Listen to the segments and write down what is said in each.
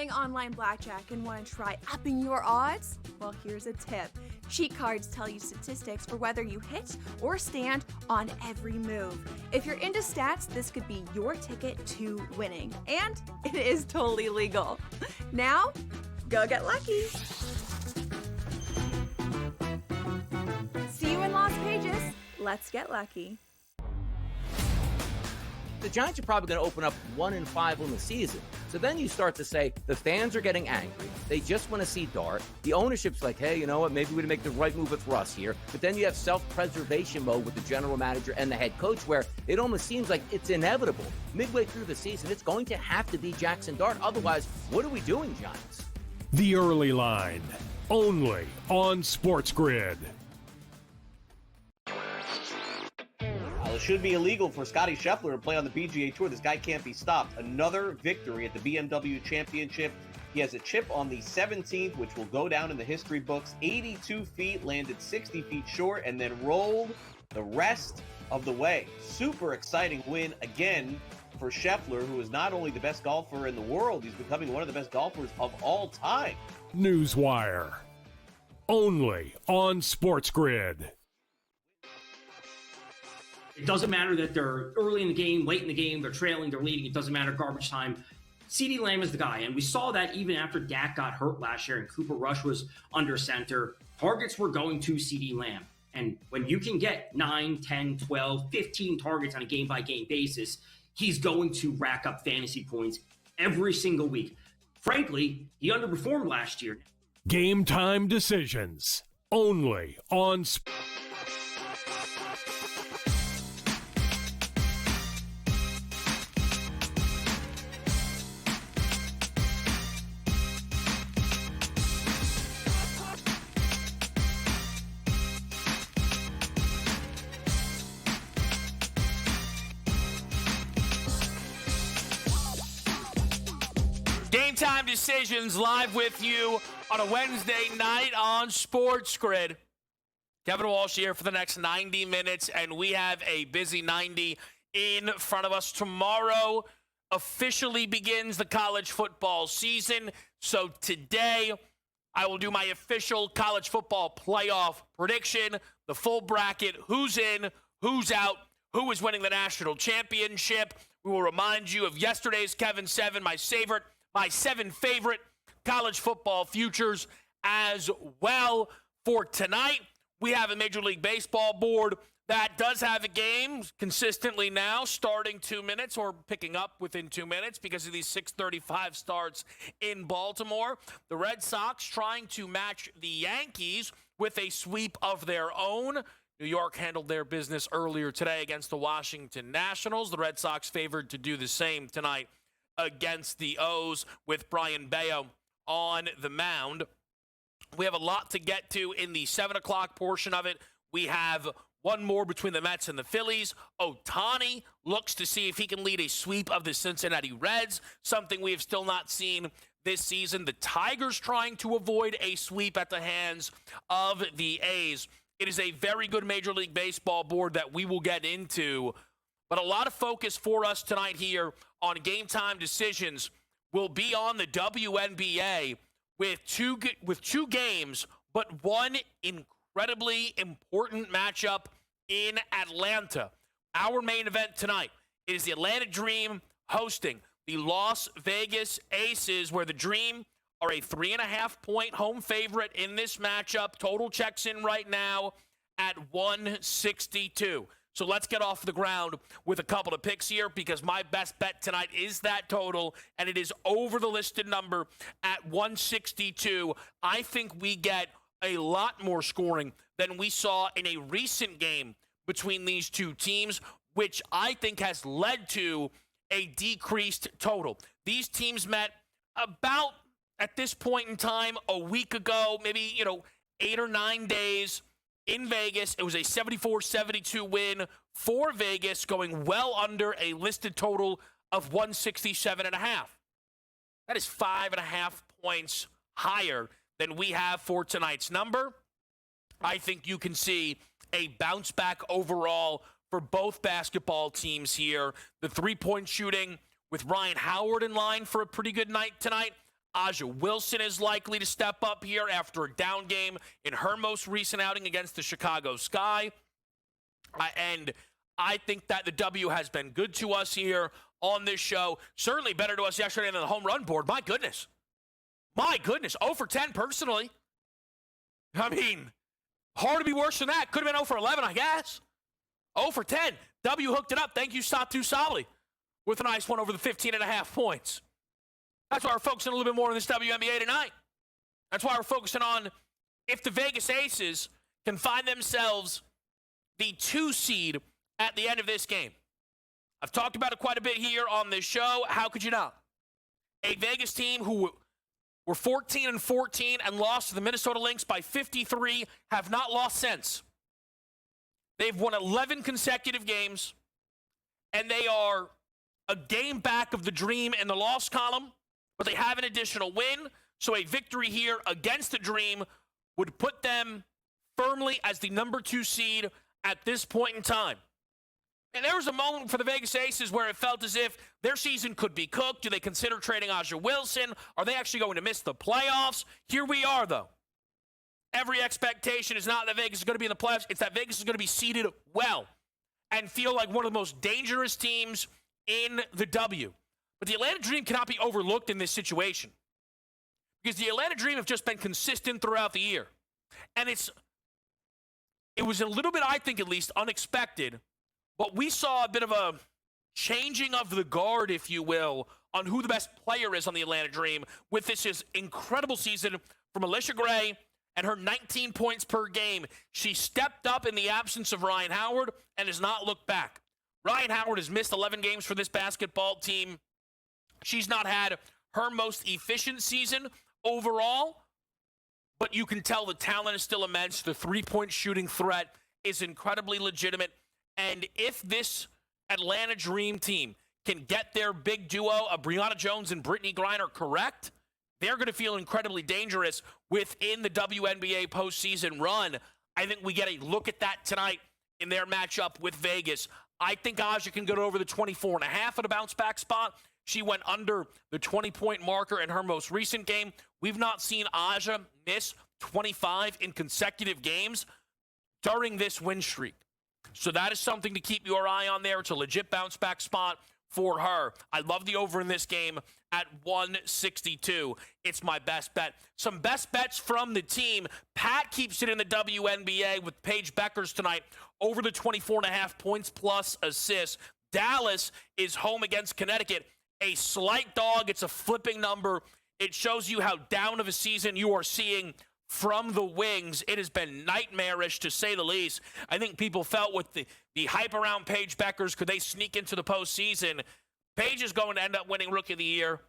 playing online blackjack and want to try upping your odds? Well, here's a tip. Cheat cards tell you statistics for whether you hit or stand on every move. If you're into stats, this could be your ticket to winning. And it is totally legal. Now, go get lucky. See you in Lost Pages. Let's get lucky. The Giants are probably going to open up 1-5 on the season. So then you start to say the fans are getting angry. They just want to see Dart. The ownership's like, hey, you know what? Maybe we make the right move with Russ here. But then you have self-preservation mode with the general manager and the head coach, where it almost seems like it's inevitable. Midway through the season, it's going to have to be Jackson Dart. Otherwise, what are we doing, Giants? The Early Line, only on SportsGrid. It should be illegal for Scottie Scheffler to play on the PGA Tour. This guy can't be stopped. Another victory at the BMW Championship. He has a chip on the 17th, which will go down in the history books. 82 feet, landed 60 feet short, and then rolled the rest of the way. Super exciting win again for Scheffler, who is not only the best golfer in the world, he's becoming one of the best golfers of all time. Newswire, only on SportsGrid. It doesn't matter that they're early in the game, late in the game, they're trailing, they're leading. It doesn't matter, garbage time. CeeDee Lamb is the guy, and we saw that even after Dak got hurt last year and Cooper Rush was under center. Targets were going to CeeDee Lamb. And when you can get 9, 10, 12, 15 targets on a game-by-game basis, he's going to rack up fantasy points every single week. Frankly, he underperformed last year. Game time decisions, only on Game Time Decisions live with you on a Wednesday night on SportsGrid. Kevin Walsh here for the next 90 minutes, and we have a busy 90 in front of us. Tomorrow officially begins the college football season. So today I will do my official college football playoff prediction, the full bracket, who's in, who's out, who is winning the national championship. We will remind you of yesterday's Kevin 7, my 7 favorite college football futures as well. For tonight, we have a Major League Baseball board that does have a game consistently now, starting 2 minutes or picking up within 2 minutes because of these 6:35 starts in Baltimore. The Red Sox trying to match the Yankees with a sweep of their own. New York handled their business earlier today against the Washington Nationals. The Red Sox favored to do the same tonight against the O's with Brian Bayo on the mound. We have a lot to get to in the 7 o'clock portion of it. We have one more between the Mets and the Phillies. Ohtani looks to see if he can lead a sweep of the Cincinnati Reds, something we have still not seen this season. The Tigers trying to avoid a sweep at the hands of the A's. It is a very good Major League Baseball board that we will get into. But a lot of focus for us tonight here on Game Time Decisions will be on the WNBA with two games, but one incredibly important matchup in Atlanta. Our main event tonight is the Atlanta Dream hosting the Las Vegas Aces, where the Dream are a 3.5-point home favorite in this matchup. Total checks in right now at 162. So let's get off the ground with a couple of picks here, because my best bet tonight is that total, and it is over the listed number at 162. I think we get a lot more scoring than we saw in a recent game between these two teams, which I think has led to a decreased total. These teams met about, at this point in time, a week ago, maybe, 8 or 9 days in Vegas. It was a 74-72 win for Vegas, going well under a listed total of 167.5. That is 5.5 points higher than we have for tonight's number. I think you can see a bounce back overall for both basketball teams here. The three-point shooting with Ryan Howard in line for a pretty good night tonight, Aja Wilson is likely to step up here after a down game in her most recent outing against the Chicago Sky. And I think that the W has been good to us here on this show. Certainly better to us yesterday than the home run board. My goodness. 0 for 10 personally. I mean, hard to be worse than that. Could have been 0 for 11, I guess. 0 for 10. W hooked it up. Thank you, Satu Sali, with a nice one over the 15.5 points. That's why we're focusing a little bit more on this WNBA tonight. That's why we're focusing on if the Vegas Aces can find themselves the 2 seed at the end of this game. I've talked about it quite a bit here on this show. How could you not? A Vegas team who were 14-14 and lost to the Minnesota Lynx by 53 have not lost since. They've won 11 consecutive games, and they are a game back of the dream in the loss column, but they have an additional win. So a victory here against the dream would put them firmly as the number 2 seed at this point in time. And there was a moment for the Vegas Aces where it felt as if their season could be cooked. Do they consider trading Aja Wilson? Are they actually going to miss the playoffs? Here we are, though. Every expectation is not that Vegas is going to be in the playoffs. It's that Vegas is going to be seeded well and feel like one of the most dangerous teams in the W. But the Atlanta Dream cannot be overlooked in this situation because the Atlanta Dream have just been consistent throughout the year. And it was a little bit, I think at least, unexpected. But we saw a bit of a changing of the guard, if you will, on who the best player is on the Atlanta Dream with this incredible season from Alicia Gray and her 19 points per game. She stepped up in the absence of Ryan Howard and has not looked back. Ryan Howard has missed 11 games for this basketball team. She's not had her most efficient season overall, but you can tell the talent is still immense. The three-point shooting threat is incredibly legitimate. And if this Atlanta Dream team can get their big duo of Brianna Jones and Brittany Griner correct, they're going to feel incredibly dangerous within the WNBA postseason run. I think we get a look at that tonight in their matchup with Vegas. I think Aja can go over the 24.5 at a bounce-back spot. She went under the 20-point marker in her most recent game. We've not seen Aja miss 25 in consecutive games during this win streak. So that is something to keep your eye on there. It's a legit bounce-back spot for her. I love the over in this game at 162. It's my best bet. Some best bets from the team. Pat keeps it in the WNBA with Paige Beckers tonight over the 24.5 points plus assists. Dallas is home against Connecticut. A slight dog. It's a flipping number. It shows you how down of a season you are seeing from the Wings. It has been nightmarish, to say the least. I think people felt with the hype around Paige Beckers, could they sneak into the postseason? Paige is going to end up winning Rookie of the Year,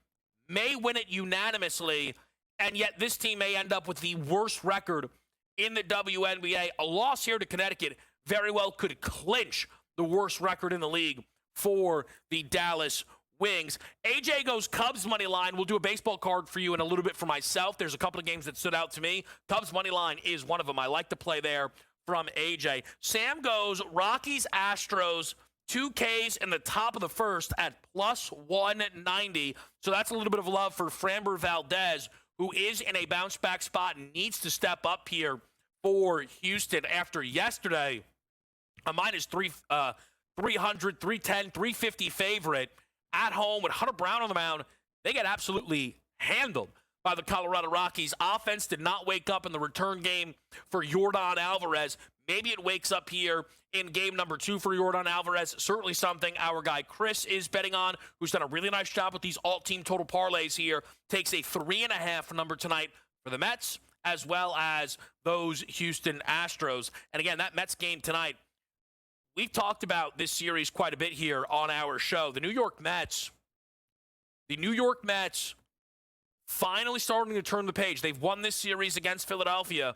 may win it unanimously, and yet this team may end up with the worst record in the WNBA. A loss here to Connecticut very well could clinch the worst record in the league for the Dallas Wings. AJ goes Cubs money line. We'll do a baseball card for you in a little bit for myself. There's a couple of games that stood out to me. Cubs money line is one of them. I like to play there from AJ. Sam goes Rockies Astros 2Ks in the top of the first at plus 190. So that's a little bit of love for Framber Valdez, who is in a bounce back spot and needs to step up here for Houston after yesterday. A minus 300, 310, 350 favorite. At home with Hunter Brown on the mound, they get absolutely handled by the Colorado Rockies. Offense did not wake up in the return game for Yordan Alvarez. Maybe it wakes up here in game number 2 for Yordan Alvarez. Certainly something our guy Chris is betting on, who's done a really nice job with these alt-team total parlays here. Takes a 3.5 number tonight for the Mets, as well as those Houston Astros. And again, that Mets game tonight, we've talked about this series quite a bit here on our show. The New York Mets finally starting to turn the page. They've won this series against Philadelphia,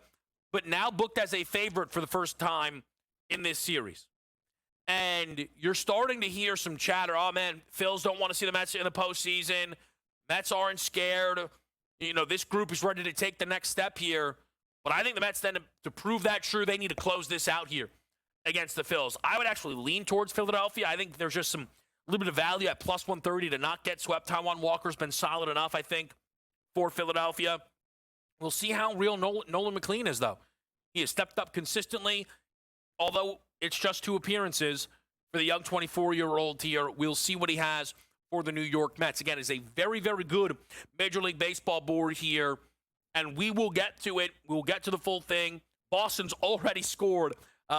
but now booked as a favorite for the first time in this series. And you're starting to hear some chatter. Oh, man, Phils don't want to see the Mets in the postseason. Mets aren't scared. You know, this group is ready to take the next step here. But I think the Mets then, to prove that true, they need to close this out here against the Phils. I would actually lean towards Philadelphia. I think there's just a little bit of value at plus 130 to not get swept. Taijuan Walker's been solid enough, I think, for Philadelphia. We'll see how real Nolan McLean is, though. He has stepped up consistently, although it's just 2 appearances for the young 24-year-old here. We'll see what he has for the New York Mets. Again, it's a very, very good Major League Baseball board here, and we will get to it. We'll get to the full thing. Boston's already scored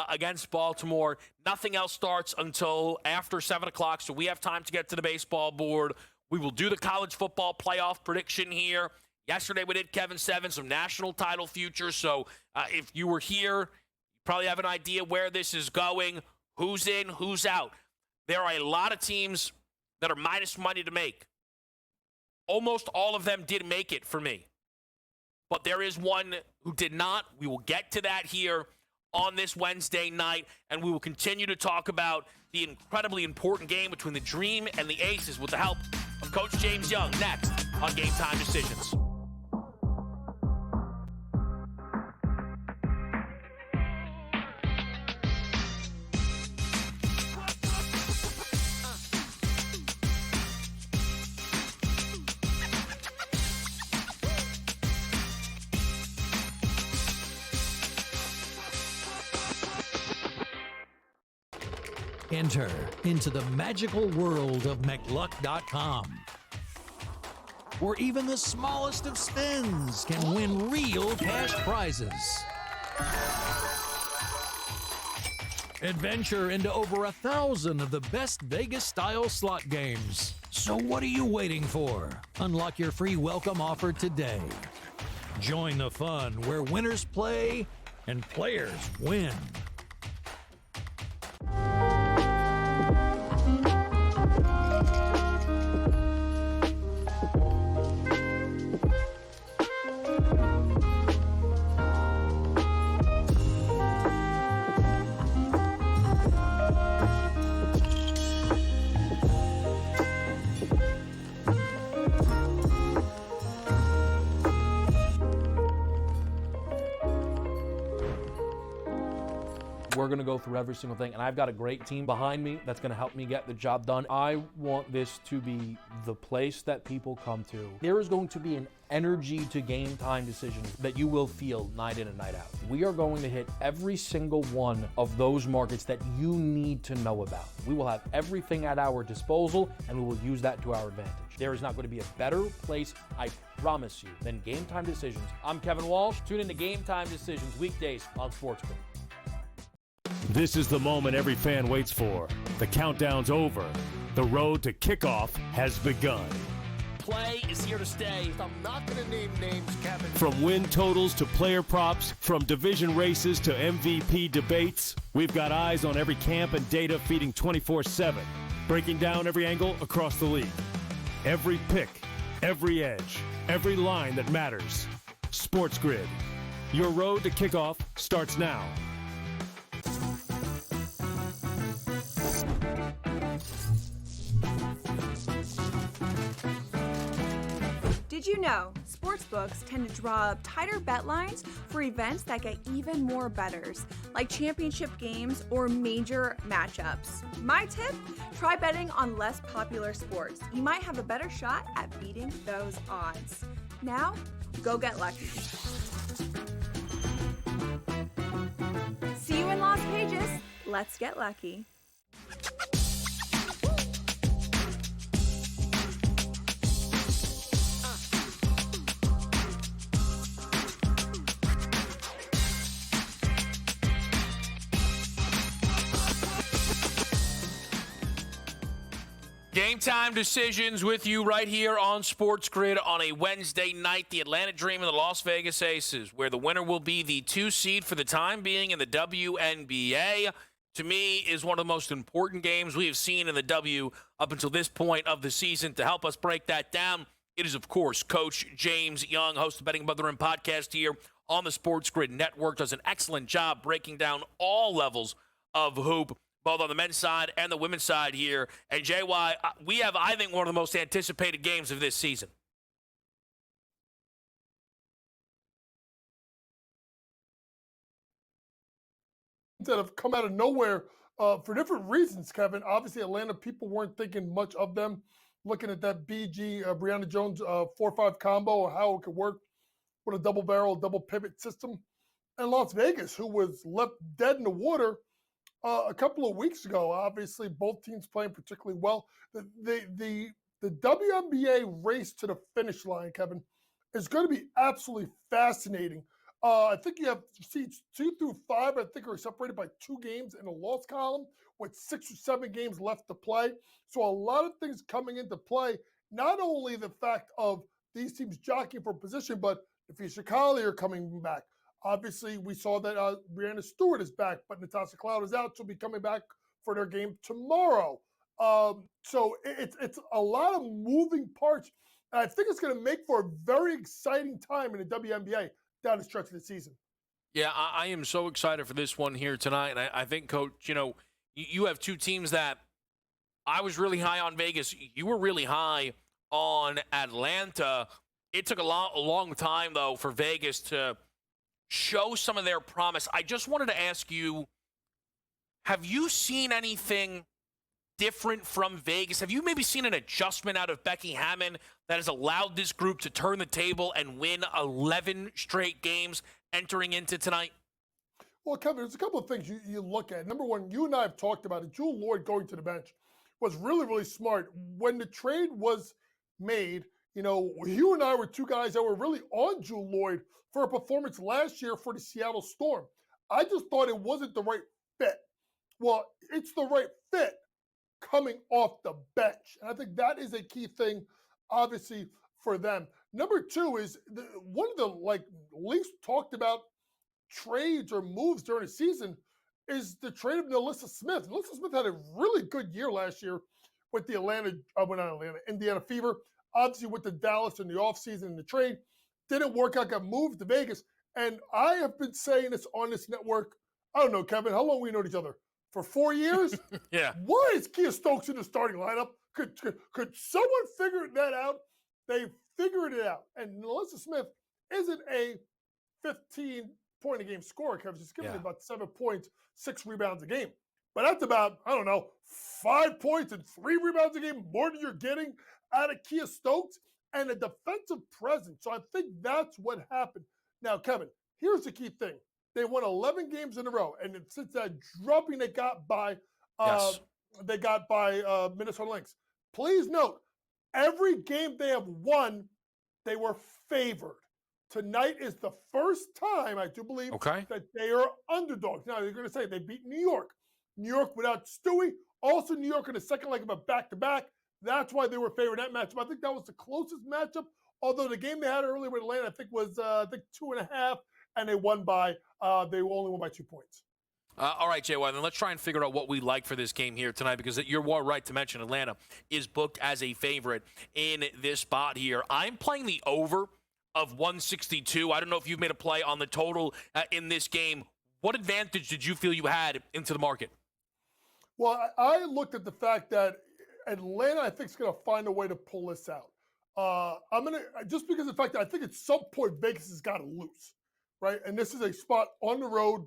against Baltimore. Nothing else starts until after 7 o'clock, so we have time to get to the baseball board. We will do the college football playoff prediction here. Yesterday we did Kevin Seven, some national title futures. So if you were here, you probably have an idea where this is going, who's in, who's out. There are a lot of teams that are minus money to make. Almost all of them did make it for me. But there is one who did not. We will get to that here on this Wednesday night, and we will continue to talk about the incredibly important game between the Dream and the Aces with the help of Coach James Young next on Game Time Decisions. Enter into the magical world of McLuck.com, where even the smallest of spins can win real cash prizes. Adventure into over 1,000 of the best Vegas-style slot games. So what are you waiting for? Unlock your free welcome offer today. Join the fun where winners play and players win. We're going to go through every single thing, and I've got a great team behind me that's going to help me get the job done. I want this to be the place that people come to. There is going to be an energy to Game Time Decisions that you will feel night in and night out. We are going to hit every single one of those markets that you need to know about. We will have everything at our disposal, and we will use that to our advantage. There is not going to be a better place, I promise you, than Game Time Decisions. I'm Kevin Walsh. Tune in to Game Time Decisions weekdays on SportsGrid. This is the moment every fan waits for. The countdown's over. The road to kickoff has begun. Play is here to stay. I'm not going to name names, Kevin. From win totals to player props, from division races to MVP debates, we've got eyes on every camp and data feeding 24/7, breaking down every angle across the league. Every pick, every edge, every line that matters. SportsGrid. Your road to kickoff starts now. Did you know sportsbooks tend to draw up tighter bet lines for events that get even more bettors, like championship games or major matchups? My tip, try betting on less popular sports. You might have a better shot at beating those odds. Now, go get lucky. See you in Las Pages. Let's get lucky. Game Time Decisions with you right here on SportsGrid on a Wednesday night. The Atlanta Dream and the Las Vegas Aces, where the winner will be the 2 seed for the time being in the WNBA. To me, is one of the most important games we have seen in the W up until this point of the season. To help us break that down, it is, of course, Coach James Young, host of Betting Brother and podcast here on the SportsGrid Network. Does an excellent job breaking down all levels of hoop, both on the men's side and the women's side here. And JY, we have, I think, one of the most anticipated games of this season. That have come out of nowhere for different reasons, Kevin. Obviously, Atlanta people weren't thinking much of them looking at that BG Brianna Jones 4-5 combo, how it could work with a double barrel, double pivot system. And Las Vegas, who was left dead in the water a couple of weeks ago. Obviously, both teams playing particularly well. The WNBA race to the finish line, Kevin, is going to be absolutely fascinating. I think you have seeds 2 through 5, I think, are separated by 2 games in the loss column with 6 or 7 games left to play. So a lot of things coming into play, not only the fact of these teams jockeying for position, but Nafisa Collier coming back. Obviously, we saw that Brianna Stewart is back, but Natasha Cloud is out. She'll be coming back for their game tomorrow. So it's a lot of moving parts. And I think it's going to make for a very exciting time in the WNBA down the stretch of the season. Yeah, I am so excited for this one here tonight. And I think, Coach, you have 2 teams that I was really high on Vegas. You were really high on Atlanta. It took a long time, though, for Vegas to show some of their promise. I just wanted to ask you, have you seen anything different from Vegas? Have you maybe seen an adjustment out of Becky Hammon that has allowed this group to turn the table and win 11 straight games entering into tonight? Well, Kevin, there's a couple of things you look at. Number one, you and I have talked about it. Jewel Lloyd going to the bench was really, really smart. When the trade was made, you and I were 2 guys that were really on Jewel Lloyd for a performance last year for the Seattle Storm. I just thought it wasn't the right fit. Well, it's the right fit coming off the bench. And I think that is a key thing, obviously, for them. Number 2 is one of the least talked about trades or moves during the season is the trade of Alyssa Smith. Alyssa Smith had a really good year last year with the Indiana Fever. Obviously, with the Dallas in the offseason and the trade, didn't work out, got moved to Vegas. And I have been saying this on this network, I don't know, Kevin, how long we known each other? For 4 years? Yeah. Why is Kia Stokes in the starting lineup? Could someone figure that out? They figured it out. And Alyssa Smith isn't a 15-point-a-game scorer, Kevin. She's giving about 7 points, 6 rebounds a game. But that's about, 5 points and 3 rebounds a game more than you're getting out of Kia Stokes and a defensive presence. So I think that's what happened. Now, Kevin, here's the key thing. They won 11 games in a row. And since that drubbing they got by Minnesota Lynx, please note, every game they have won, they were favored. Tonight is the first time, I do believe, that they are underdogs. Now, you're going to say they beat New York. New York without Stewie. Also, New York in the second leg of a back-to-back. That's why they were favored in that matchup. I think that was the closest matchup, although the game they had earlier with Atlanta, I think, was 2.5, and they only won by 2 points. All right, JY, then let's try and figure out what we like for this game here tonight, because you're right to mention Atlanta is booked as a favorite in this spot here. I'm playing the over of 162. I don't know if you've made a play on the total in this game. What advantage did you feel you had into the market? Well, I looked at the fact that Atlanta, I think, is going to find a way to pull this out. I'm going to, just because of the fact that I think at some point Vegas has got to lose, right? And this is a spot on the road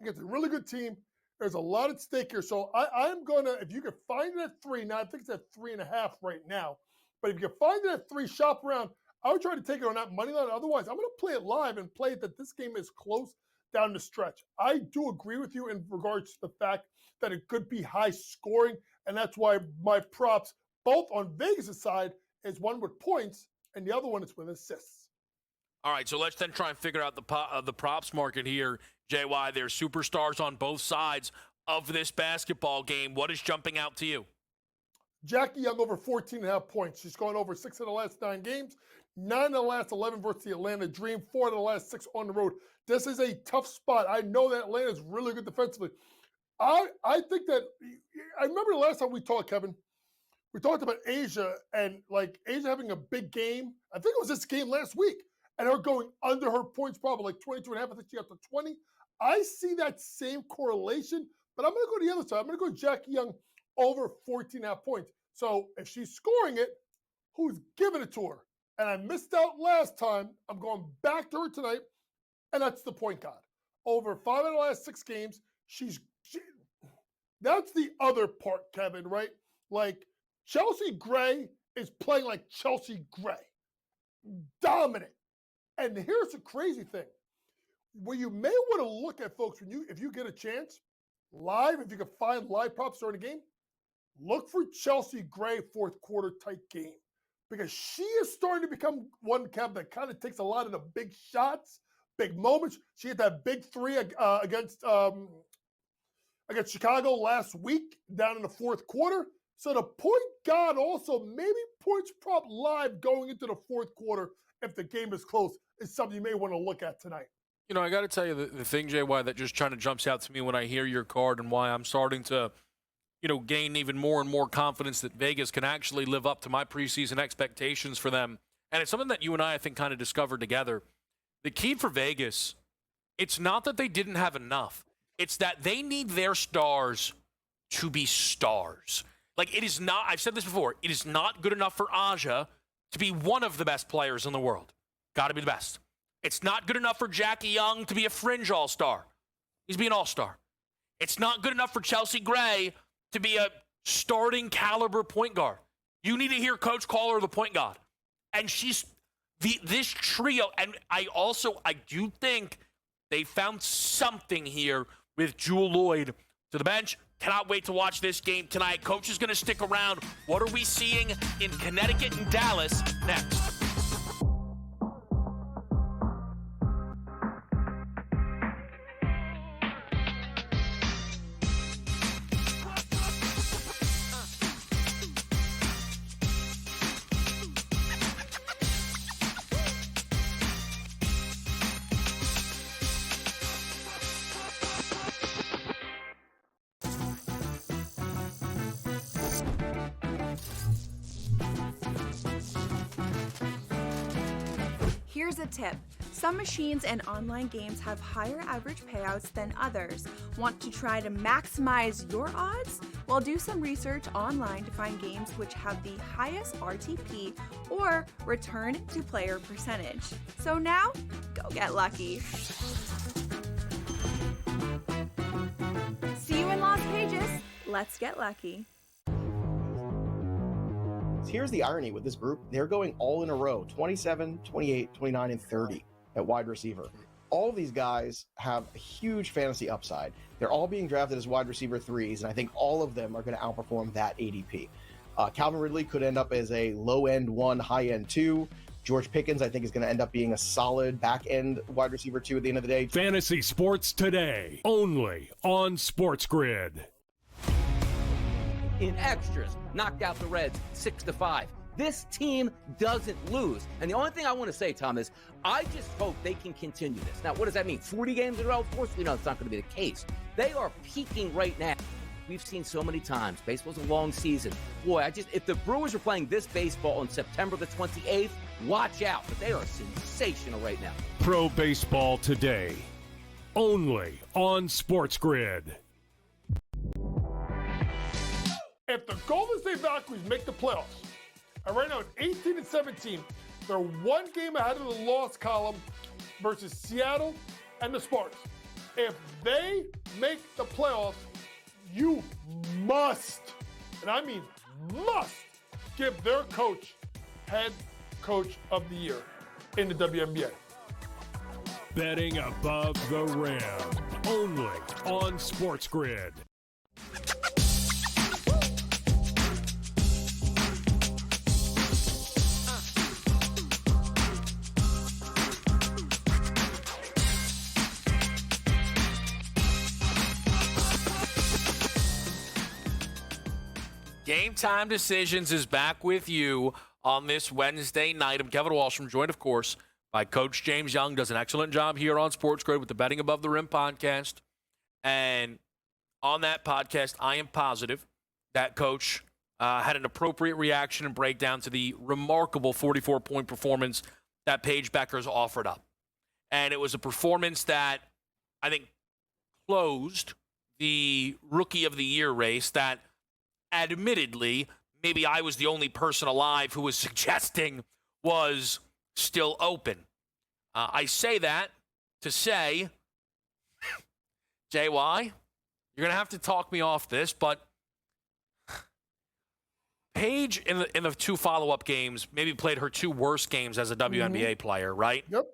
against a really good team. There's a lot at stake here. So I'm going to, if you can find it at 3, now I think it's at 3.5 right now. But if you can find it at 3, shop around. I would try to take it on that money line. Otherwise, I'm going to play it live and play it that this game is close down the stretch. I do agree with you in regards to the fact that it could be high scoring. And that's why my props, both on Vegas' side, is one with points and the other one is with assists. All right, so let's then try and figure out the props market here, JY. There's superstars on both sides of this basketball game. What is jumping out to you? Jackie Young over 14.5 points. She's gone over 6 of the last 9 games, 9 of the last 11 versus the Atlanta Dream, 4 of the last 6 on the road. This is a tough spot. I know that Atlanta is really good defensively. I think that, I remember the last time we talked, Kevin, we talked about Asia and Asia having a big game. I think it was this game last week, and her going under her points, probably 22.5. I think she got to 20. I see that same correlation, but I'm going to go to the other side. I'm going to go Jackie Young over 14.5 points. So if she's scoring it, who's giving it to her? And I missed out last time. I'm going back to her tonight, and that's the point guard. Over 5 of the last 6 games, that's the other part, Kevin, right? Chelsea Gray is playing like Chelsea Gray. Dominant. And here's the crazy thing. Where you may want to look at, folks, if you get a chance, live, if you can find live props during the game, look for Chelsea Gray fourth quarter type game. Because she is starting to become one, Kev, that kind of takes a lot of the big shots, big moments. She had that big three against Chicago last week down in the fourth quarter. So the point guard also maybe points prop live going into the fourth quarter if the game is close is something you may want to look at tonight. You know, I got to tell you the thing, JY, that just kind of jumps out to me when I hear your card and why I'm starting to, gain even more and more confidence that Vegas can actually live up to my preseason expectations for them. And it's something that you and I think, kind of discovered together. The key for Vegas, it's not that they didn't have enough. It's that they need their stars to be stars. Like, it is not, I've said this before, it is not good enough for Aja to be one of the best players in the world. Got to be the best. It's not good enough for Jackie Young to be a fringe all-star. He's being all-star. It's not good enough for Chelsea Gray to be a starting caliber point guard. You need to hear Coach call her the point guard. And she's this trio. And I do think they found something here with Jewel Lloyd to the bench. Cannot wait to watch this game tonight. Coach is going to stick around. What are we seeing in Connecticut and Dallas next? Here's a tip. Some machines and online games have higher average payouts than others. Want to try to maximize your odds? Well, do some research online to find games which have the highest RTP or return to player percentage. So now, go get lucky. See you in Las Vegas. Let's get lucky. Here's the irony with this group. They're going all in a row, 27, 28, 29, and 30 at wide receiver. All of these guys have a huge fantasy upside. They're all being drafted as wide receiver threes, and I think all of them are going to outperform that ADP. Calvin Ridley could end up as a low-end 1, high-end 2. George Pickens, I think, is going to end up being a solid back-end wide receiver 2 at the end of the day. Fantasy Sports Today, only on SportsGrid. In extras, knocked out the Reds 6-5. This team doesn't lose. And the only thing I want to say, Tom, is I just hope they can continue this. Now, what does that mean? 40 games in a row? Of course we know it's not going to be the case. They are peaking right now. We've seen so many times. Baseball's a long season. Boy, if the Brewers are playing this baseball on September the 28th, watch out. But they are sensational right now. Pro Baseball Today, only on SportsGrid. If the Golden State Valkyries make the playoffs, and right now it's 18-17, they're one game ahead of the loss column versus Seattle and the Spartans. If they make the playoffs, you must, and I mean must, give their coach head coach of the year in the WNBA. Betting above the rim, only on SportsGrid. Game Time Decisions is back with you on this Wednesday night. I'm Kevin Walsh. I'm joined, of course, by Coach James Young. Does an excellent job here on SportsGrid with the Betting Above the Rim podcast. And on that podcast, I am positive that Coach had an appropriate reaction and breakdown to the remarkable 44-point performance that Paige Beckers offered up. And it was a performance that I think closed the Rookie of the Year race that, admittedly, maybe I was the only person alive who was suggesting was still open. I say that to say, JY, you're going to have to talk me off this, but Paige in the 2 follow-up games maybe played her 2 worst games as a WNBA player, right? Yep.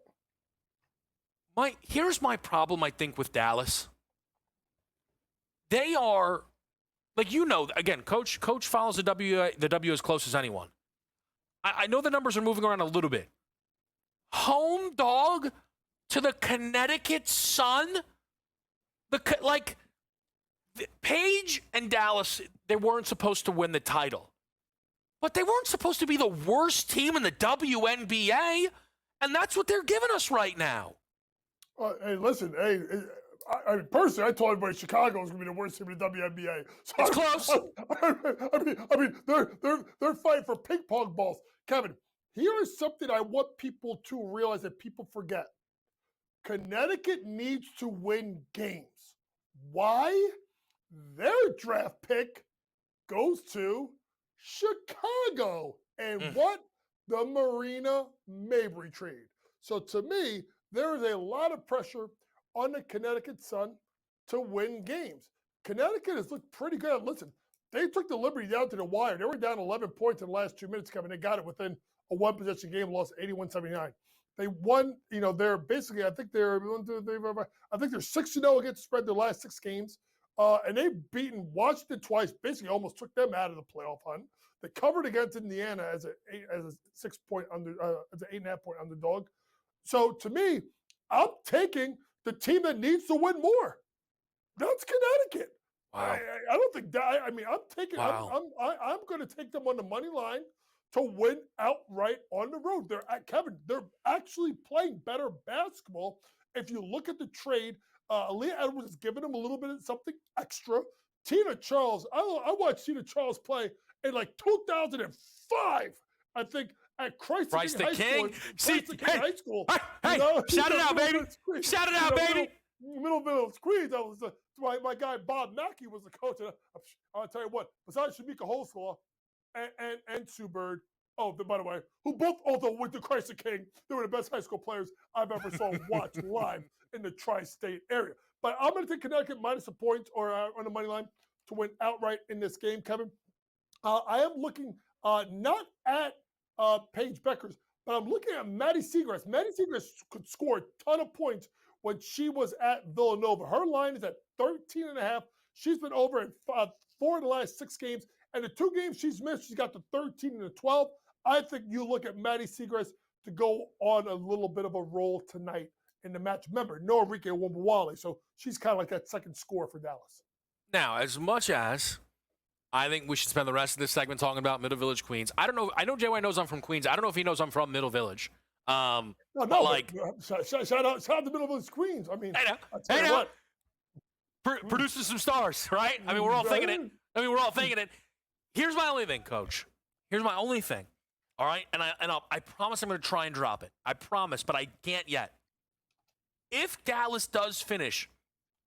Here's my problem, I think, with Dallas. They are, like, again, Coach follows the W as close as anyone. I know the numbers are moving around a little bit. Home dog to the Connecticut Sun? Paige and Dallas, they weren't supposed to win the title. But they weren't supposed to be the worst team in the WNBA, and that's what they're giving us right now. Hey, listen, I personally, I told everybody Chicago was going to be the worst team in the WNBA. So It's close. I mean, they're fighting for ping pong balls. Kevin, here is something I want people to realize that people forget. Connecticut needs to win games. Why? Their draft pick goes to Chicago. And what? The Marina Mabry trade. So to me, there is a lot of pressure on the Connecticut Sun to win games. Connecticut has looked pretty good. Listen, they took the Liberty down to the wire. They were down 11 points in the last 2 minutes, Kevin. They got it within a one-possession game, lost 81-79. They won, they're basically, I think they're 6-0 against the spread their last 6 games. And they've beaten Washington twice, basically almost took them out of the playoff hunt. They covered against Indiana as a 6-point under, as an 8.5 point underdog. So to me, I'm taking the team that needs to win more. That's Connecticut. Wow. I don't think that. I'm taking. Wow. I'm going to take them on the money line to win outright on the road. Kevin, they're actually playing better basketball. If you look at the trade, Aaliyah Edwards is giving them a little bit of something extra. Tina Charles, I watched Tina Charles play in like 2005, I think, at Christ the King High School. Hey, shout it out, baby. Shout it out, baby. Middle of Queens. That was my guy Bob Mackey was the coach. And I'll tell you what, besides Shamika Holsclaw and Sue Bird, by the way, who both also went to Christ the King. They were the best high school players I've ever saw watch live in the tri-state area. But I'm going to take Connecticut minus a point or on the money line to win outright in this game, Kevin. I am looking not at Paige Beckers, but I'm looking at Maddie Seagrass. Maddie Seagrass could score a ton of points when she was at Villanova. Her line is at 13.5. She's been over in 4 of the last 6 games. And the 2 games she's missed, she's got the 13 and the 12. I think you look at Maddie Seagrass to go on a little bit of a roll tonight in the match. Remember, no Enrique Wambawale, so she's kind of like that second scorer for Dallas. Now, as much as I think we should spend the rest of this segment talking about Middle Village, Queens. I don't know. I know JY knows I'm from Queens. I don't know if he knows I'm from Middle Village. Shout out to Middle Village, Queens. I mean, I know. Producing some stars, right? I mean, we're all thinking it. Here's my only thing, Coach. Here's my only thing. All right, and I promise I'm going to try and drop it. I promise, but I can't yet. If Dallas does finish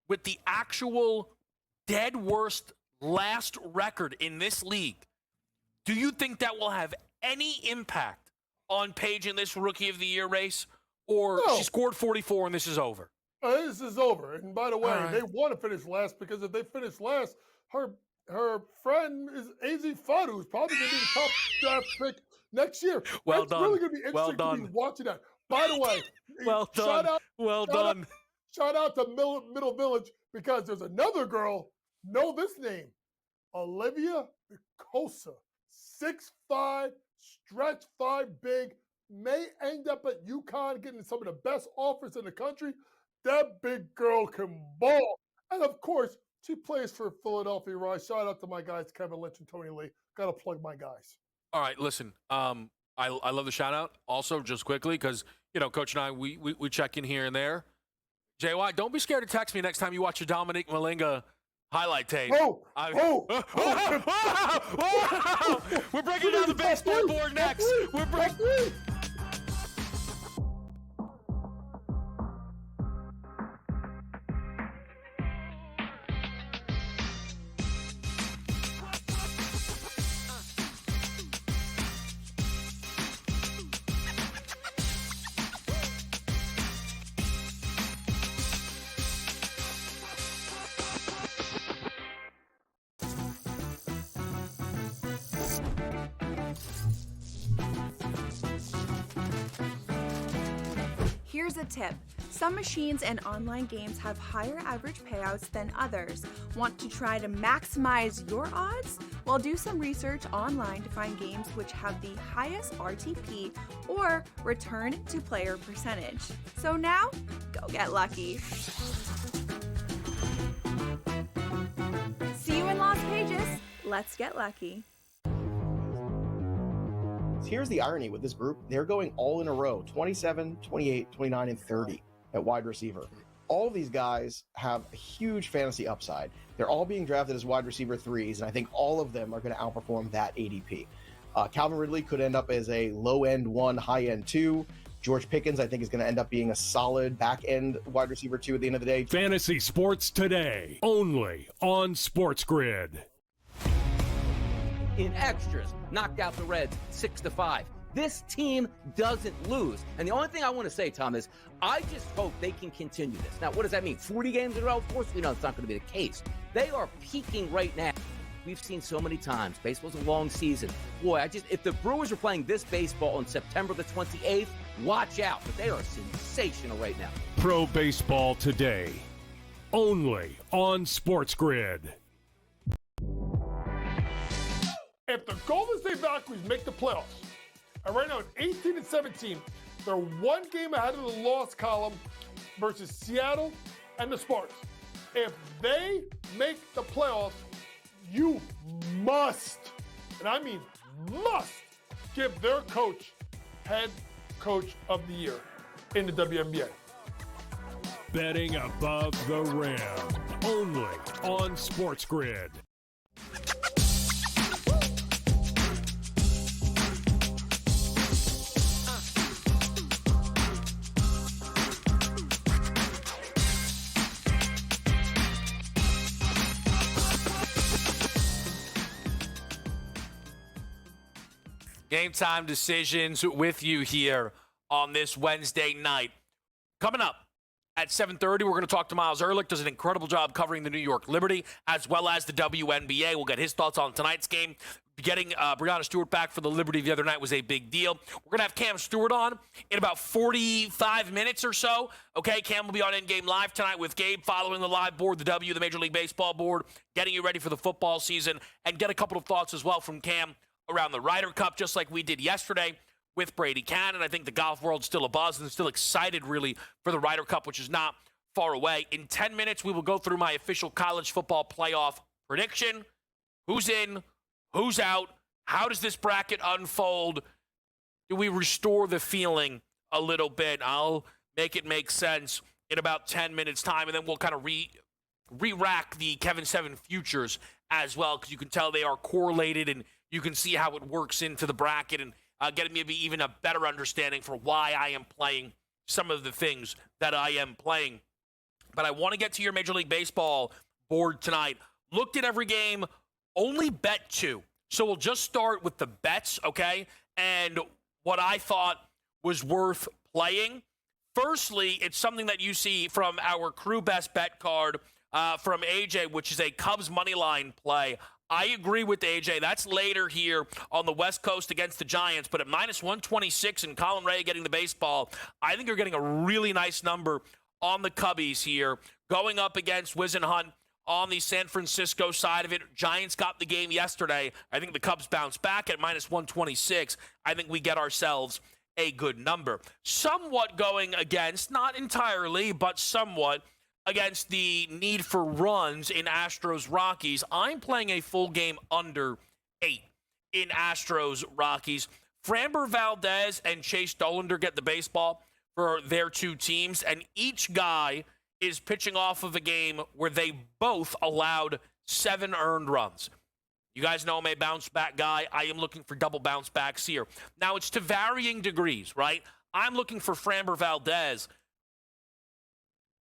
with the actual dead worst last record in this league, do you think that will have any impact on Paige in this Rookie of the Year race? Or she scored 44 and this is over? This is over. And by the way, they want to finish last because if they finish last, her friend is AZ Fudd, who's probably going to be the top draft pick next year. Well It's done. really going to be interesting to be watching that. By the way, shout out to Middle Village because there's another girl. Know this name, Olivia Vicosa, 6'5", stretch 5 big, may end up at UConn getting some of the best offers in the country. That big girl can ball. And of course, she plays for Philadelphia Rise. Shout out to my guys, Kevin Lynch and Tony Lee. Got to plug my guys. All right, listen, I love the shout out. Also, just quickly, because, Coach and I, we check in here and there. JY, don't be scared to text me next time you watch your Dominique Malinga highlight tape. We're breaking down the baseball board next. Here's a tip. Some machines and online games have higher average payouts than others. Want to try to maximize your odds? Well, do some research online to find games which have the highest RTP or return to player percentage. So now, go get lucky. See you in Lost Pages. Let's get lucky. Here's the irony with this group. They're going all in a row, 27, 28, 29, and 30 at wide receiver. All of these guys have a huge fantasy upside. They're all being drafted as wide receiver 3s, and I think all of them are going to outperform that ADP. Calvin Ridley could end up as a low-end 1, high-end 2. George Pickens, I think, is going to end up being a solid back-end wide receiver 2 at the end of the day. Fantasy Sports Today, only on SportsGrid. In extras, knocked out the Reds 6-5. This team doesn't lose. And the only thing I want to say, Tom, is I just hope they can continue this. Now, what does that mean? 40 games in a row? Of course we know it's not going to be the case. They are peaking right now. We've seen so many times. Baseball's a long season. Boy, if the Brewers are playing this baseball on September the 28th, watch out. But they are sensational right now. Pro Baseball Today, only on SportsGrid. If the Golden State Valkyries make the playoffs, and right now it's 18-17, they're one game ahead of the loss column versus Seattle and the Sparks. If they make the playoffs, you must, and I mean must, give their coach head coach of the year in the WNBA. Betting above the rim, only on SportsGrid. Game time decisions with you here on this Wednesday night. Coming up at 7:30, we're going to talk to Miles Ehrlich. Does an incredible job covering the New York Liberty as well as the WNBA. We'll get his thoughts on tonight's game. Getting Breanna Stewart back for the Liberty the other night was a big deal. We're going to have Cam Stewart on in about 45 minutes or so. Okay, Cam will be on In-Game Live tonight with Gabe following the live board, the Major League Baseball board, getting you ready for the football season, and get a couple of thoughts as well from Cam around the Ryder Cup, just like we did yesterday with Brady Cannon. I think the golf world's still abuzz and still excited, really, for the Ryder Cup, which is not far away. In 10 minutes, we will go through my official college football playoff prediction. Who's in? Who's out? How does this bracket unfold? Do we restore the feeling a little bit? I'll make it make sense in about 10 minutes' time, and then we'll kind of re-rack the Kevin Seven futures as well, because you can tell they are correlated, and you can see how it works into the bracket and getting maybe even a better understanding for why I am playing some of the things that I am playing. But I want to get to your Major League Baseball board tonight. Looked at every game, only bet 2. So we'll just start with the bets, okay? And what I thought was worth playing. Firstly, it's something that you see from our crew best bet card from AJ, which is a Cubs money line play. I agree with AJ. That's later here on the West Coast against the Giants. But at minus 126 and Colin Ray getting the baseball, I think you're getting a really nice number on the Cubbies here. Going up against Wiz and Hunt on the San Francisco side of it. Giants got the game yesterday. I think the Cubs bounce back at minus 126. I think we get ourselves a good number. Somewhat going against, not entirely, but somewhat, against the need for runs in Astros-Rockies. I'm playing a full game under 8 in Astros-Rockies. Framber Valdez and Chase Dollander get the baseball for their two teams, and each guy is pitching off of a game where they both allowed 7 earned runs. You guys know I'm a bounce-back guy. I am looking for double bounce-backs here. Now, it's to varying degrees, right? I'm looking for Framber Valdez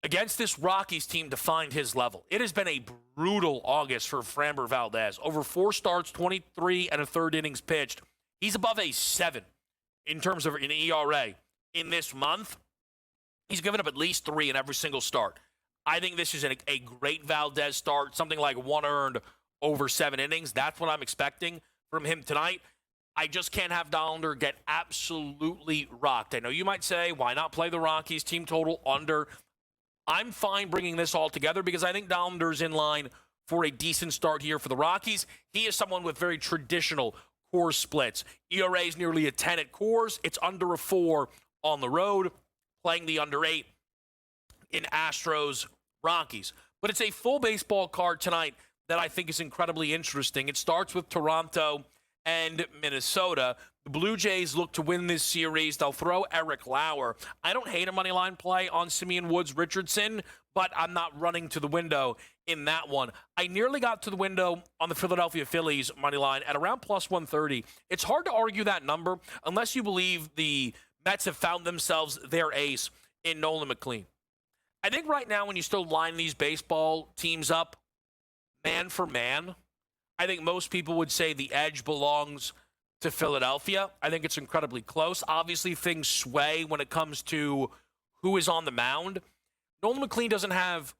against this Rockies team to find his level. It has been a brutal August for Framber Valdez. Over 4 starts, 23 and a third innings pitched. He's above a 7 in terms of an ERA. In this month, he's given up at least 3 in every single start. I think this is a great Valdez start, something like 1 earned over 7 innings. That's what I'm expecting from him tonight. I just can't have Dollander get absolutely rocked. I know you might say, why not play the Rockies team total under? I'm fine bringing this all together because I think Dollander's in line for a decent start here for the Rockies. He is someone with very traditional core splits. ERA is nearly a 10 at cores. It's under a 4 on the road, playing the under 8 in Astros Rockies. But it's a full baseball card tonight that I think is incredibly interesting. It starts with Toronto and Minnesota. The Blue Jays look to win this series. They'll throw Eric Lauer. I don't hate a money line play on Simeon Woods Richardson, but I'm not running to the window in that one. I nearly got to the window on the Philadelphia Phillies money line at around plus 130. It's hard to argue that number unless you believe the Mets have found themselves their ace in Nolan McLean. I think right now when you still line these baseball teams up man for man, I think most people would say the edge belongs to Philadelphia. I think it's incredibly close. Obviously, things sway when it comes to who is on the mound. Nolan McLean doesn't have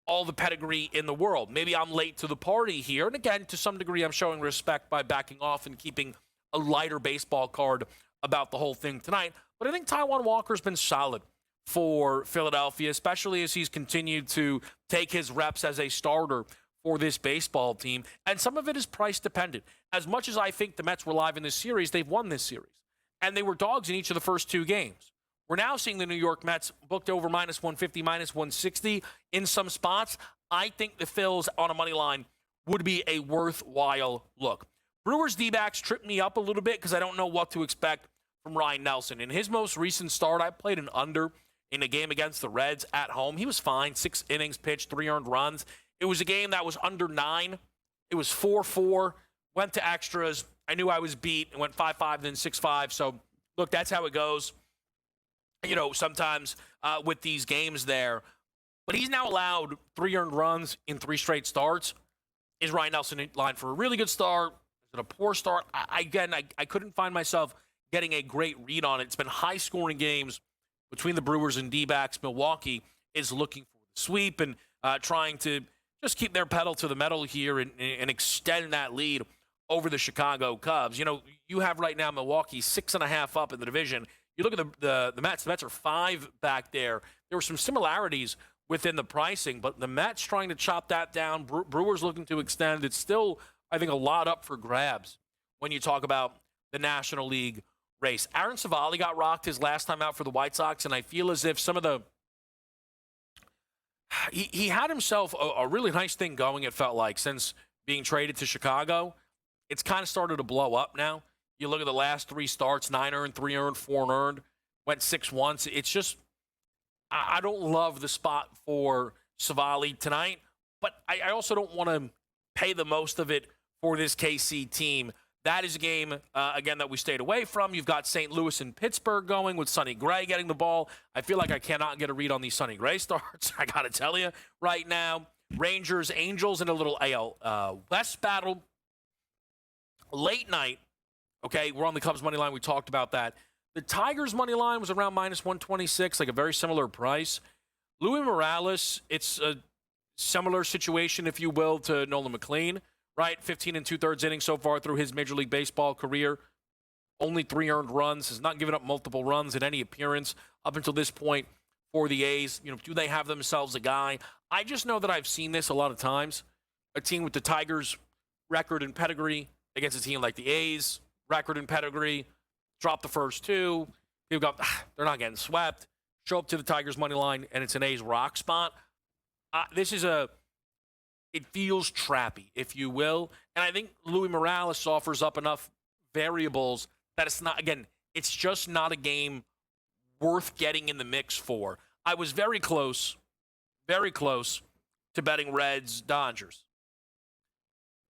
all the pedigree in the world. Maybe I'm late to the party here. And again, to some degree, I'm showing respect by backing off and keeping a lighter baseball card about the whole thing tonight. But I think Taijuan Walker's been solid for Philadelphia, especially as he's continued to take his reps as a starter for this baseball team. And some of it is price dependent. As much as I think the Mets were live in this series, they've won this series. And they were dogs in each of the first 2 games. We're now seeing the New York Mets booked over minus 150, minus 160 in some spots. I think the Phils on a money line would be a worthwhile look. Brewers D-backs tripped me up a little bit because I don't know what to expect from Ryan Nelson. In his most recent start, I played an under in a game against the Reds at home. He was fine, 6 innings pitched, 3 earned runs. It was a game that was under 9. It was 4-4, went to extras. I knew I was beat. It went 5-5, then 6-5. So, look, that's how it goes. You know, sometimes with these games there. But he's now allowed 3 earned runs in 3 straight starts. Is Ryan Nelson in line for a really good start? Is it a poor start? I couldn't find myself getting a great read on it. It's been high-scoring games between the Brewers and D-backs. Milwaukee is looking for the sweep and trying to just keep their pedal to the metal here and extend that lead over the Chicago Cubs. You know, you have right now Milwaukee 6.5 up in the division. You look at the Mets. The Mets are 5 back there. There were some similarities within the pricing, but the Mets trying to chop that down. Brewers looking to extend. It's still, I think, a lot up for grabs when you talk about the National League race. Aaron Savali got rocked his last time out for the White Sox, and I feel as if some of the he had himself a really nice thing going, it felt like, since being traded to Chicago. It's kind of started to blow up now. You look at the last 3 starts, 9 earned, 3 earned, 4 earned, went 6 once. It's just, I don't love the spot for Savali tonight, but I also don't want to pay the most of it for this KC team. That is a game, again, that we stayed away from. You've got St. Louis and Pittsburgh going with Sonny Gray getting the ball. I feel like I cannot get a read on these Sonny Gray starts. I got to tell you right now. Rangers, Angels in a little AL West battle. Late night, okay, we're on the Cubs money line. We talked about that. The Tigers money line was around minus 126, like a very similar price. Louis Morales, it's a similar situation, if you will, to Nolan McLean. Right, 15 2/3 innings so far through his Major League Baseball career. Only 3 earned runs. Has not given up multiple runs in any appearance up until this point for the A's. You know, do they have themselves a guy? I just know that I've seen this a lot of times. A team with the Tigers' record and pedigree against a team like the A's, record and pedigree, drop the first 2. People go, they're not getting swept. Show up to the Tigers' money line, and it's an A's rock spot. It feels trappy, if you will. And I think Louis Morales offers up enough variables that it's not, again, it's just not a game worth getting in the mix for. I was very close to betting Reds, Dodgers.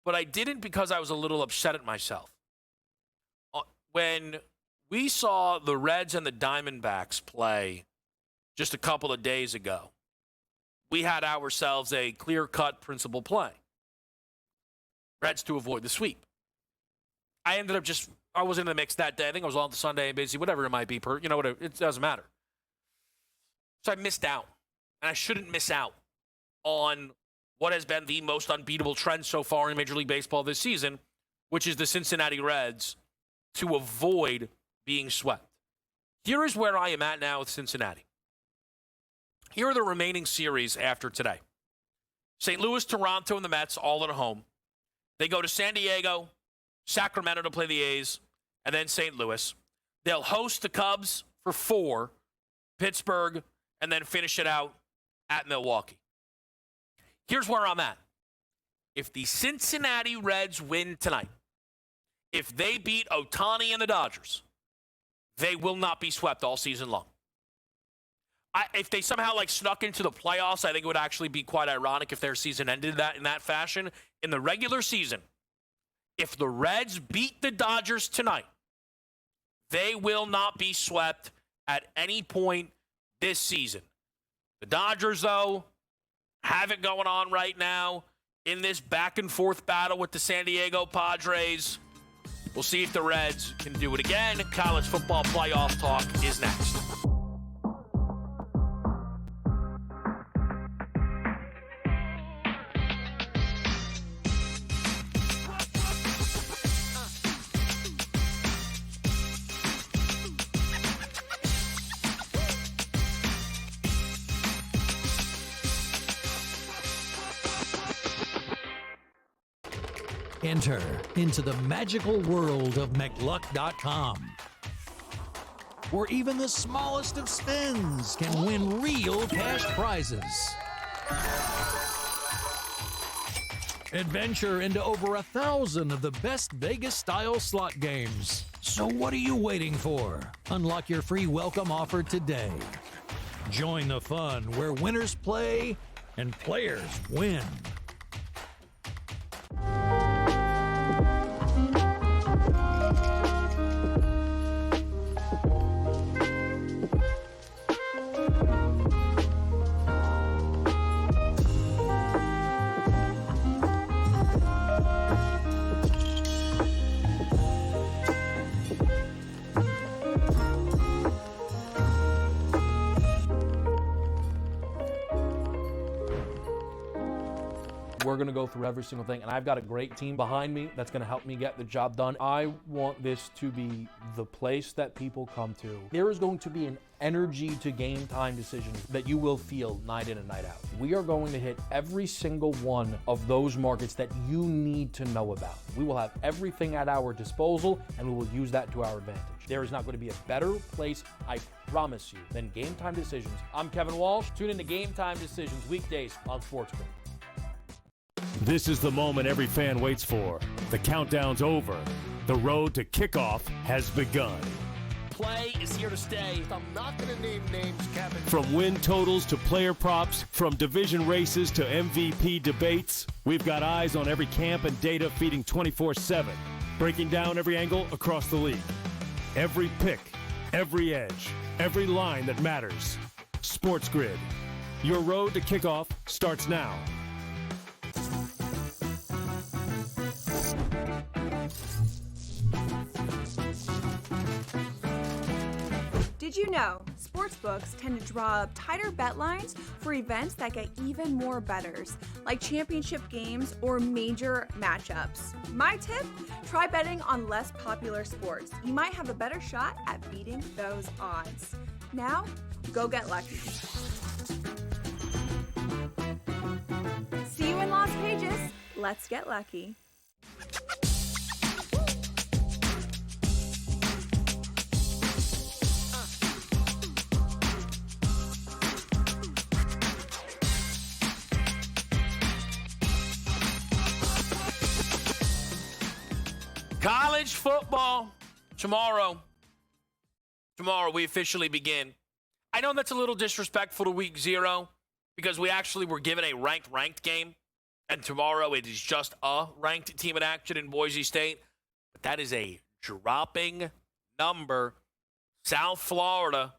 But I didn't because I was a little upset at myself. When we saw the Reds and the Diamondbacks play just a couple of days ago, we had ourselves a clear-cut principal play. Reds to avoid the sweep. I ended up I wasn't in the mix that day. I think I was on the Sunday and busy, whatever it might be. Whatever, it doesn't matter. So I missed out. And I shouldn't miss out on what has been the most unbeatable trend so far in Major League Baseball this season, which is the Cincinnati Reds to avoid being swept. Here is where I am at now with Cincinnati. Here are the remaining series after today. St. Louis, Toronto, and the Mets all at home. They go to San Diego, Sacramento to play the A's, and then St. Louis. They'll host the Cubs for 4, Pittsburgh, and then finish it out at Milwaukee. Here's where I'm at. If the Cincinnati Reds win tonight, if they beat Ohtani and the Dodgers, they will not be swept all season long. If they somehow snuck into the playoffs, I think it would actually be quite ironic if their season ended in that fashion. In the regular season, if the Reds beat the Dodgers tonight, they will not be swept at any point this season. The Dodgers, though, have it going on right now in this back-and-forth battle with the San Diego Padres. We'll see if the Reds can do it again. College football playoff talk is next. Enter into the magical world of McLuck.com, where even the smallest of spins can win real cash prizes. Adventure into over 1,000 of the best Vegas-style slot games. So what are you waiting for? Unlock your free welcome offer today. Join the fun where winners play and players win. We're going to go through every single thing, and I've got a great team behind me that's going to help me get the job done. I want this to be the place that people come to. There is going to be an energy to game time decisions that you will feel night in and night out. We are going to hit every single one of those markets that you need to know about. We will have everything at our disposal, and we will use that to our advantage. There is not going to be a better place, I promise you, than Game Time Decisions. I'm Kevin Walsh. Tune in to Game Time Decisions weekdays on SportsGrid. This is the moment every fan waits for. The countdown's over. The road to kickoff has begun. Play is here to stay. I'm not going to name names, Kevin. From win totals to player props, from division races to MVP debates, we've got eyes on every camp and data feeding 24/7, breaking down every angle across the league. Every pick, every edge, every line that matters. SportsGrid. Your road to kickoff starts now. Did you know sportsbooks tend to draw up tighter bet lines for events that get even more bettors, like championship games or major matchups? My tip? Try betting on less popular sports. You might have a better shot at beating those odds. Now, go get lucky. See you in Las Vegas. Let's get lucky. College football tomorrow. Tomorrow we officially begin. I know that's a little disrespectful to week 0 because we actually were given a ranked game. And tomorrow it is just a ranked team in action in Boise State. But that is a dropping number. South Florida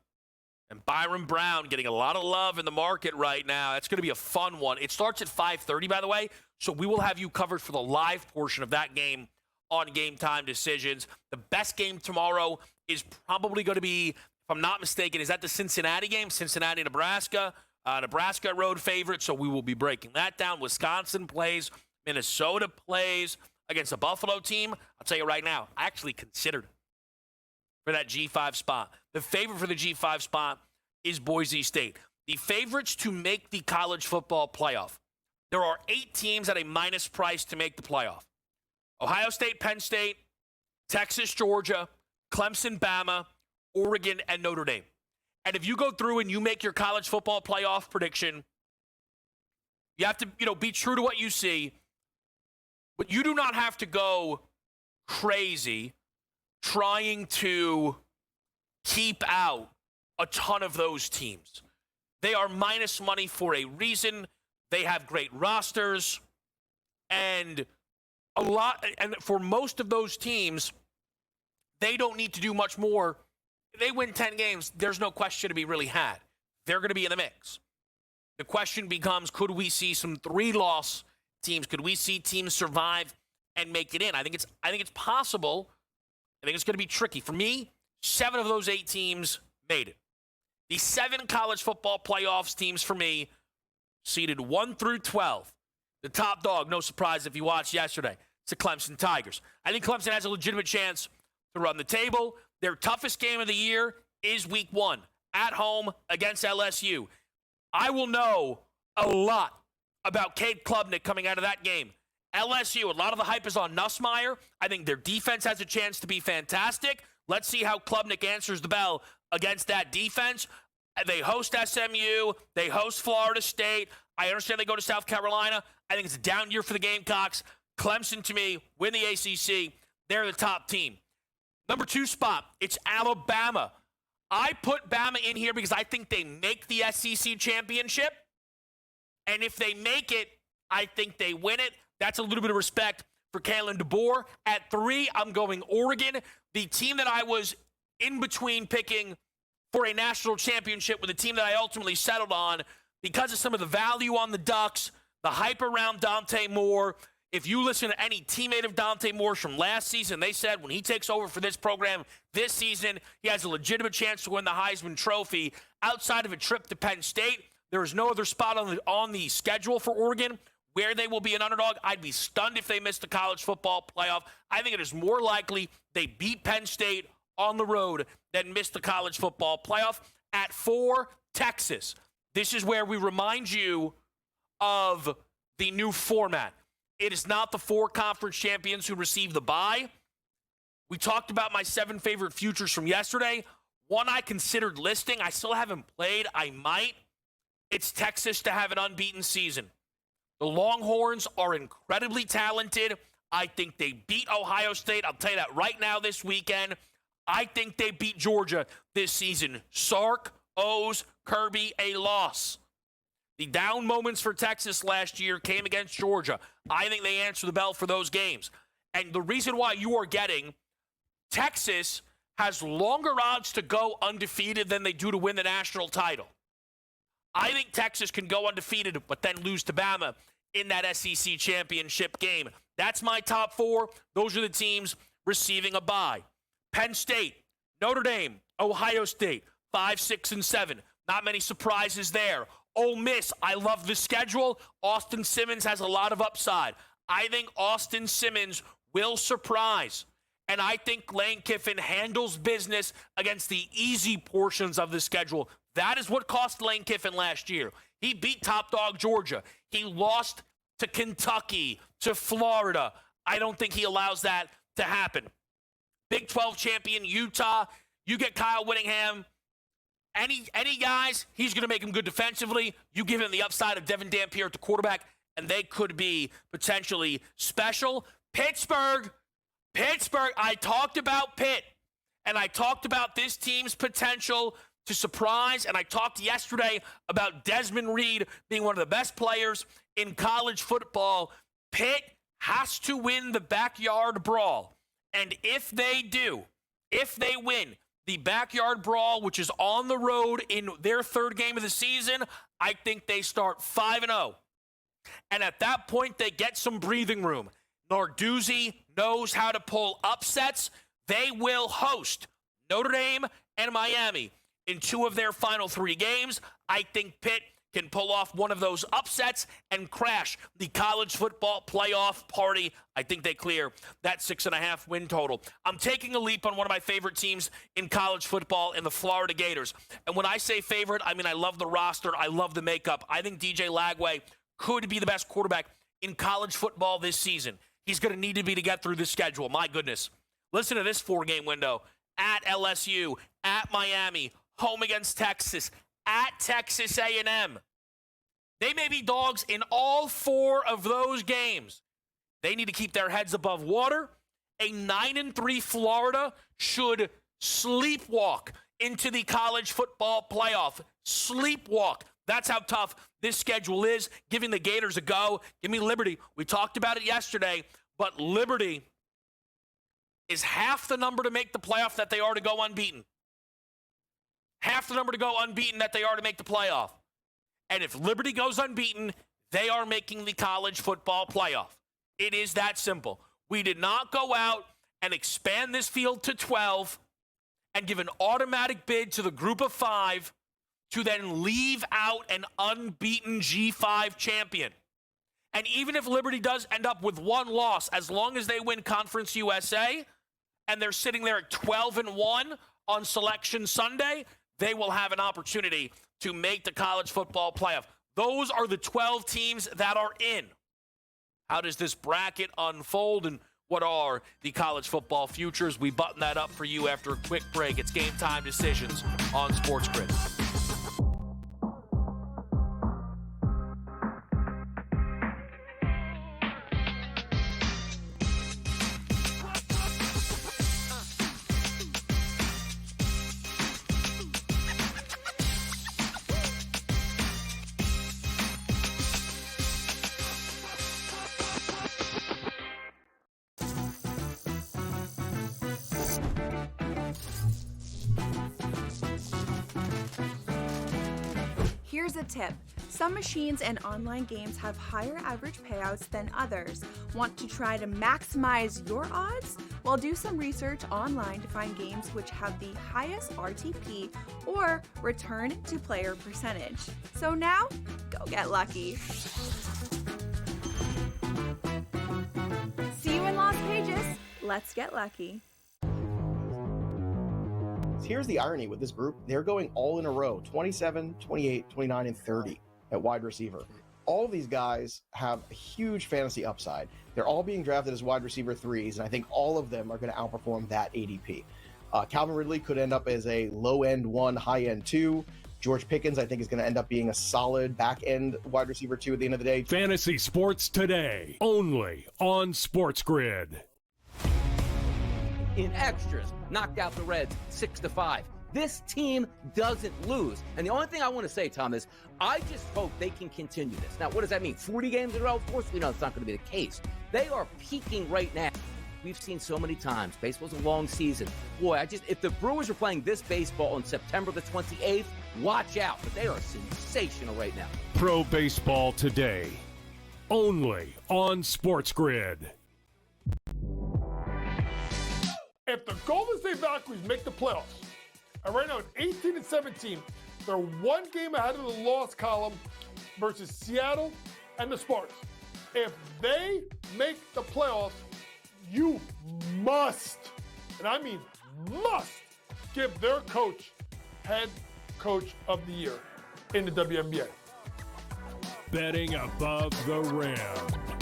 and Byron Brown getting a lot of love in the market right now. That's going to be a fun one. It starts at 5:30, by the way. So we will have you covered for the live portion of that game on Game Time Decisions. The best game tomorrow is probably going to be, if I'm not mistaken, is that the Cincinnati game? Cincinnati, Nebraska. Nebraska road favorite, so we will be breaking that down. Wisconsin plays. Minnesota plays against a Buffalo team. I'll tell you right now, I actually considered for that G5 spot. The favorite for the G5 spot is Boise State. The favorites to make the college football playoff. There are 8 teams at a minus price to make the playoff. Ohio State, Penn State, Texas, Georgia, Clemson, Bama, Oregon, and Notre Dame. And if you go through and you make your college football playoff prediction, you have to, be true to what you see. But you do not have to go crazy trying to keep out a ton of those teams. They are minus money for a reason. They have great rosters. And for most of those teams, they don't need to do much more. They win 10 games, there's no question to be really had. They're going to be in the mix. The question becomes, could we see some 3-loss teams? Could we see teams survive and make it in? I think it's possible. I think it's going to be tricky. For me, 7 of those 8 teams made it. The 7 college football playoffs teams for me, seeded 1 through 12. The top dog, no surprise if you watched yesterday, it's the Clemson Tigers. I think Clemson has a legitimate chance to run the table. Their toughest game of the year is week 1 at home against LSU. I will know a lot about Cade Klubnik coming out of that game. LSU, a lot of the hype is on Nussmeier. I think their defense has a chance to be fantastic. Let's see how Klubnik answers the bell against that defense. They host SMU. They host Florida State. I understand they go to South Carolina. I think it's a down year for the Gamecocks. Clemson, to me, win the ACC. They're the top team. Number 2 spot, it's Alabama. I put Bama in here because I think they make the SEC championship. And if they make it, I think they win it. That's a little bit of respect for Kalen DeBoer. At 3, I'm going Oregon. The team that I was in between picking for a national championship with the team that I ultimately settled on because of some of the value on the Ducks, the hype around Dante Moore. If you listen to any teammate of Dante Moore's from last season, they said when he takes over for this program this season, he has a legitimate chance to win the Heisman Trophy. Outside of a trip to Penn State, there is no other spot on the schedule for Oregon where they will be an underdog. I'd be stunned if they missed the college football playoff. I think it is more likely they beat Penn State on the road than miss the college football playoff. At 4, Texas. This is where we remind you of the new format. It is not the 4 conference champions who receive the bye. We talked about my 7 favorite futures from yesterday. One I considered listing. I still haven't played. I might. It's Texas to have an unbeaten season. The Longhorns are incredibly talented. I think they beat Ohio State. I'll tell you that right now this weekend. I think they beat Georgia this season. Sark owes Kirby a loss. The down moments for Texas last year came against Georgia. I think they answer the bell for those games. And the reason why you are getting Texas has longer odds to go undefeated than they do to win the national title. I think Texas can go undefeated, but then lose to Bama in that SEC championship game. That's my top 4. Those are the teams receiving a bye. Penn State, Notre Dame, Ohio State, 5, 6, and 7. Not many surprises there. Ole Miss, I love the schedule. Austin Simmons has a lot of upside. I think Austin Simmons will surprise. And I think Lane Kiffin handles business against the easy portions of the schedule. That is what cost Lane Kiffin last year. He beat top dog Georgia. He lost to Kentucky, to Florida. I don't think he allows that to happen. Big 12 champion Utah. You get Kyle Whittingham. Any guys, he's going to make him good defensively. You give him the upside of Devin Dampier at the quarterback, and they could be potentially special. Pittsburgh, I talked about Pitt, and I talked about this team's potential to surprise, and I talked yesterday about Desmond Reed being one of the best players in college football. Pitt has to win the backyard brawl, and if they do, if they win the backyard brawl, which is on the road in their 3rd game of the season, I think they start 5-0. And at that point, they get some breathing room. Narduzzi knows how to pull upsets. They will host Notre Dame and Miami in 2 of their final 3 games. I think Pitt can pull off one of those upsets and crash the college football playoff party. I think they clear that 6.5 win total. I'm taking a leap on one of my favorite teams in college football in the Florida Gators. And when I say favorite, I mean I love the roster. I love the makeup. I think DJ Lagway could be the best quarterback in college football this season. He's going to need to be to get through the schedule. My goodness. Listen to this 4-game window. At LSU, at Miami, home against Texas, at Texas A&M. They may be dogs in all 4 of those games. They need to keep their heads above water. A 9-3 Florida should sleepwalk into the college football playoff. Sleepwalk. That's how tough this schedule is. Giving the Gators a go. Give me Liberty. We talked about it yesterday, but Liberty is half the number to make the playoff that they are to go unbeaten. Half the number to go unbeaten that they are to make the playoff. And if Liberty goes unbeaten, they are making the college football playoff. It is that simple. We did not go out and expand this field to 12 and give an automatic bid to the group of 5 to then leave out an unbeaten G5 champion. And even if Liberty does end up with 1 loss, as long as they win Conference USA and they're sitting there at 12-1 on Selection Sunday, they will have an opportunity to make the college football playoff. Those are the 12 teams that are in. How does this bracket unfold, and what are the college football futures? We button that up for you after a quick break. It's Game Time Decisions on SportsGrid. Here's a tip. Some machines and online games have higher average payouts than others. Want to try to maximize your odds? Well, do some research online to find games which have the highest RTP or return to player percentage. So now, go get lucky. See you in Las Vegas. Let's get lucky. Here's the irony with this group. They're going all in a row, 27, 28, 29, and 30 at wide receiver. All of these guys have a huge fantasy upside. They're all being drafted as wide receiver 3s, and I think all of them are going to outperform that ADP. Calvin Ridley could end up as a low-end 1, high-end 2. George Pickens, I think, is going to end up being a solid back-end wide receiver 2 at the end of the day. Fantasy Sports Today, only on SportsGrid. In extras, knocked out the Reds 6-5. This team doesn't lose. And the only thing I want to say, Tom, is I just hope they can continue this. Now, what does that mean? 40 games in a row? Of course we know it's not going to be the case. They are peaking right now. We've seen so many times. Baseball's a long season. Boy, if the Brewers are playing this baseball on September the 28th, watch out. But they are sensational right now. Pro Baseball Today, only on SportsGrid. If the Golden State Valkyries make the playoffs, and right now it's 18-17, they're 1 game ahead of the loss column versus Seattle and the Spartans. If they make the playoffs, you must, and I mean must, give their coach head coach of the year in the WNBA. Betting above the rim,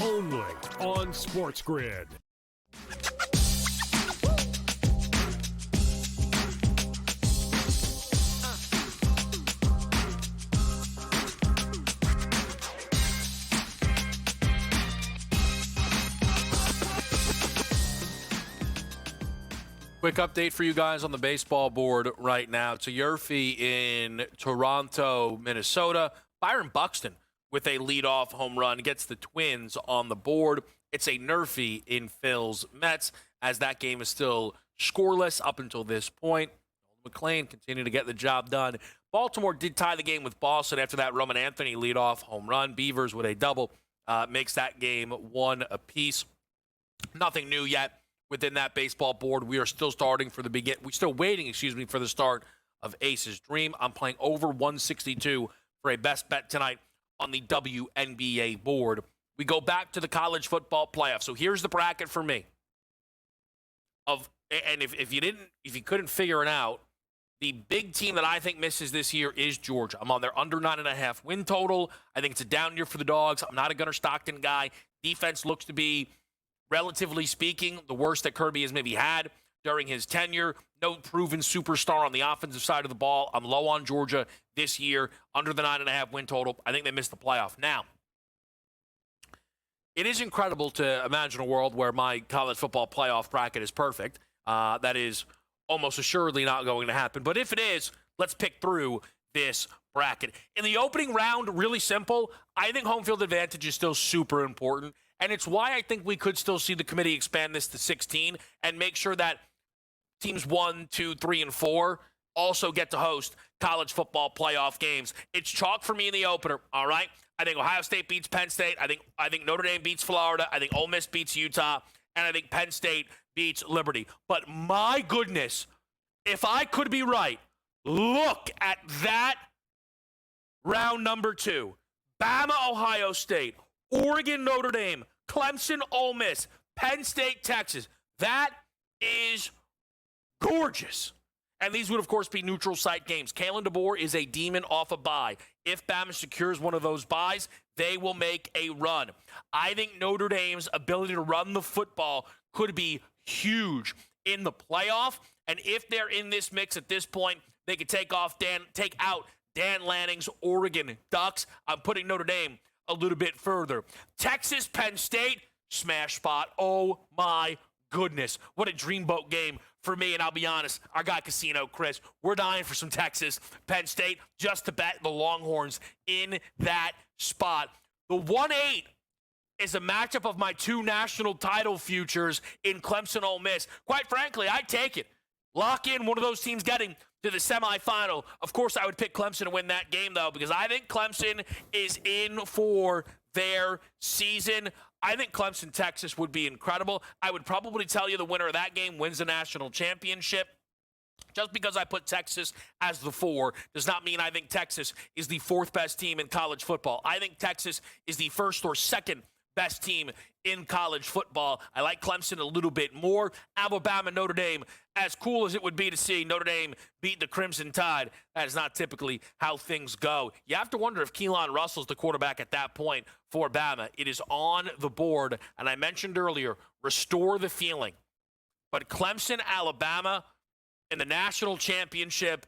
only on SportsGrid. Quick update for you guys on the baseball board right now. To Yurfee in Toronto, Minnesota. Byron Buxton with a leadoff home run gets the Twins on the board. It's a Nerfie in Phil's Mets, as that game is still scoreless up until this point. McClain continued to get the job done. Baltimore did tie the game with Boston after that Roman Anthony leadoff home run. Beavers with a double makes that game 1 apiece. Nothing new yet within that baseball board. We are still waiting, for the start of Ace's Dream. I'm playing over 162 for a best bet tonight on the WNBA board. We go back to the college football playoff. So here's the bracket for me. If you couldn't figure it out, the big team that I think misses this year is Georgia. I'm on their under 9.5 win total. I think it's a down year for the Dogs. I'm not a Gunnar Stockton guy. Defense looks to be, relatively speaking, the worst that Kirby has maybe had during his tenure. No proven superstar on the offensive side of the ball. I'm low on Georgia this year, under the 9.5 win total. I think they missed the playoff. Now, it is incredible to imagine a world where my college football playoff bracket is perfect. That is almost assuredly not going to happen. But if it is, let's pick through this bracket. In the opening round, really simple. I think home field advantage is still super important. And it's why I think we could still see the committee expand this to 16 and make sure that teams 1, 2, 3, and 4 also get to host college football playoff games. It's chalk for me in the opener, all right? I think Ohio State beats Penn State. I think Notre Dame beats Florida. I think Ole Miss beats Utah. And I think Penn State beats Liberty. But my goodness, if I could be right, look at that round number 2. Bama, Ohio State, Oregon, Notre Dame, Clemson, Ole Miss, Penn State, Texas. That is gorgeous. And these would, of course, be neutral site games. Kalen DeBoer is a demon off a bye. If Bama secures one of those byes, they will make a run. I think Notre Dame's ability to run the football could be huge in the playoff. And if they're in this mix at this point, they could take out Dan Lanning's Oregon Ducks. I'm putting Notre Dame a little bit further. Texas, Penn State, smash spot. Oh, my goodness. What a dreamboat game for me. And I'll be honest, our guy Casino, Chris, we're dying for some Texas, Penn State, just to bet the Longhorns in that spot. The 1-8 is a matchup of my 2 national title futures in Clemson, Ole Miss. Quite frankly, I'd take it. Lock in one of those teams getting to the semifinal. Of course, I would pick Clemson to win that game, though, because I think Clemson is in for their season. I think Clemson, Texas would be incredible. I would probably tell you the winner of that game wins the national championship. Just because I put Texas as the 4 does not mean I think Texas is the 4th best team in college football. I think Texas is the 1st or 2nd best team in college football. I like Clemson a little bit more. Alabama, Notre Dame, as cool as it would be to see Notre Dame beat the Crimson Tide, that is not typically how things go. You have to wonder if Keelan Russell's the quarterback at that point for Bama. It is on the board, and I mentioned earlier, restore the feeling. But Clemson, Alabama in the national championship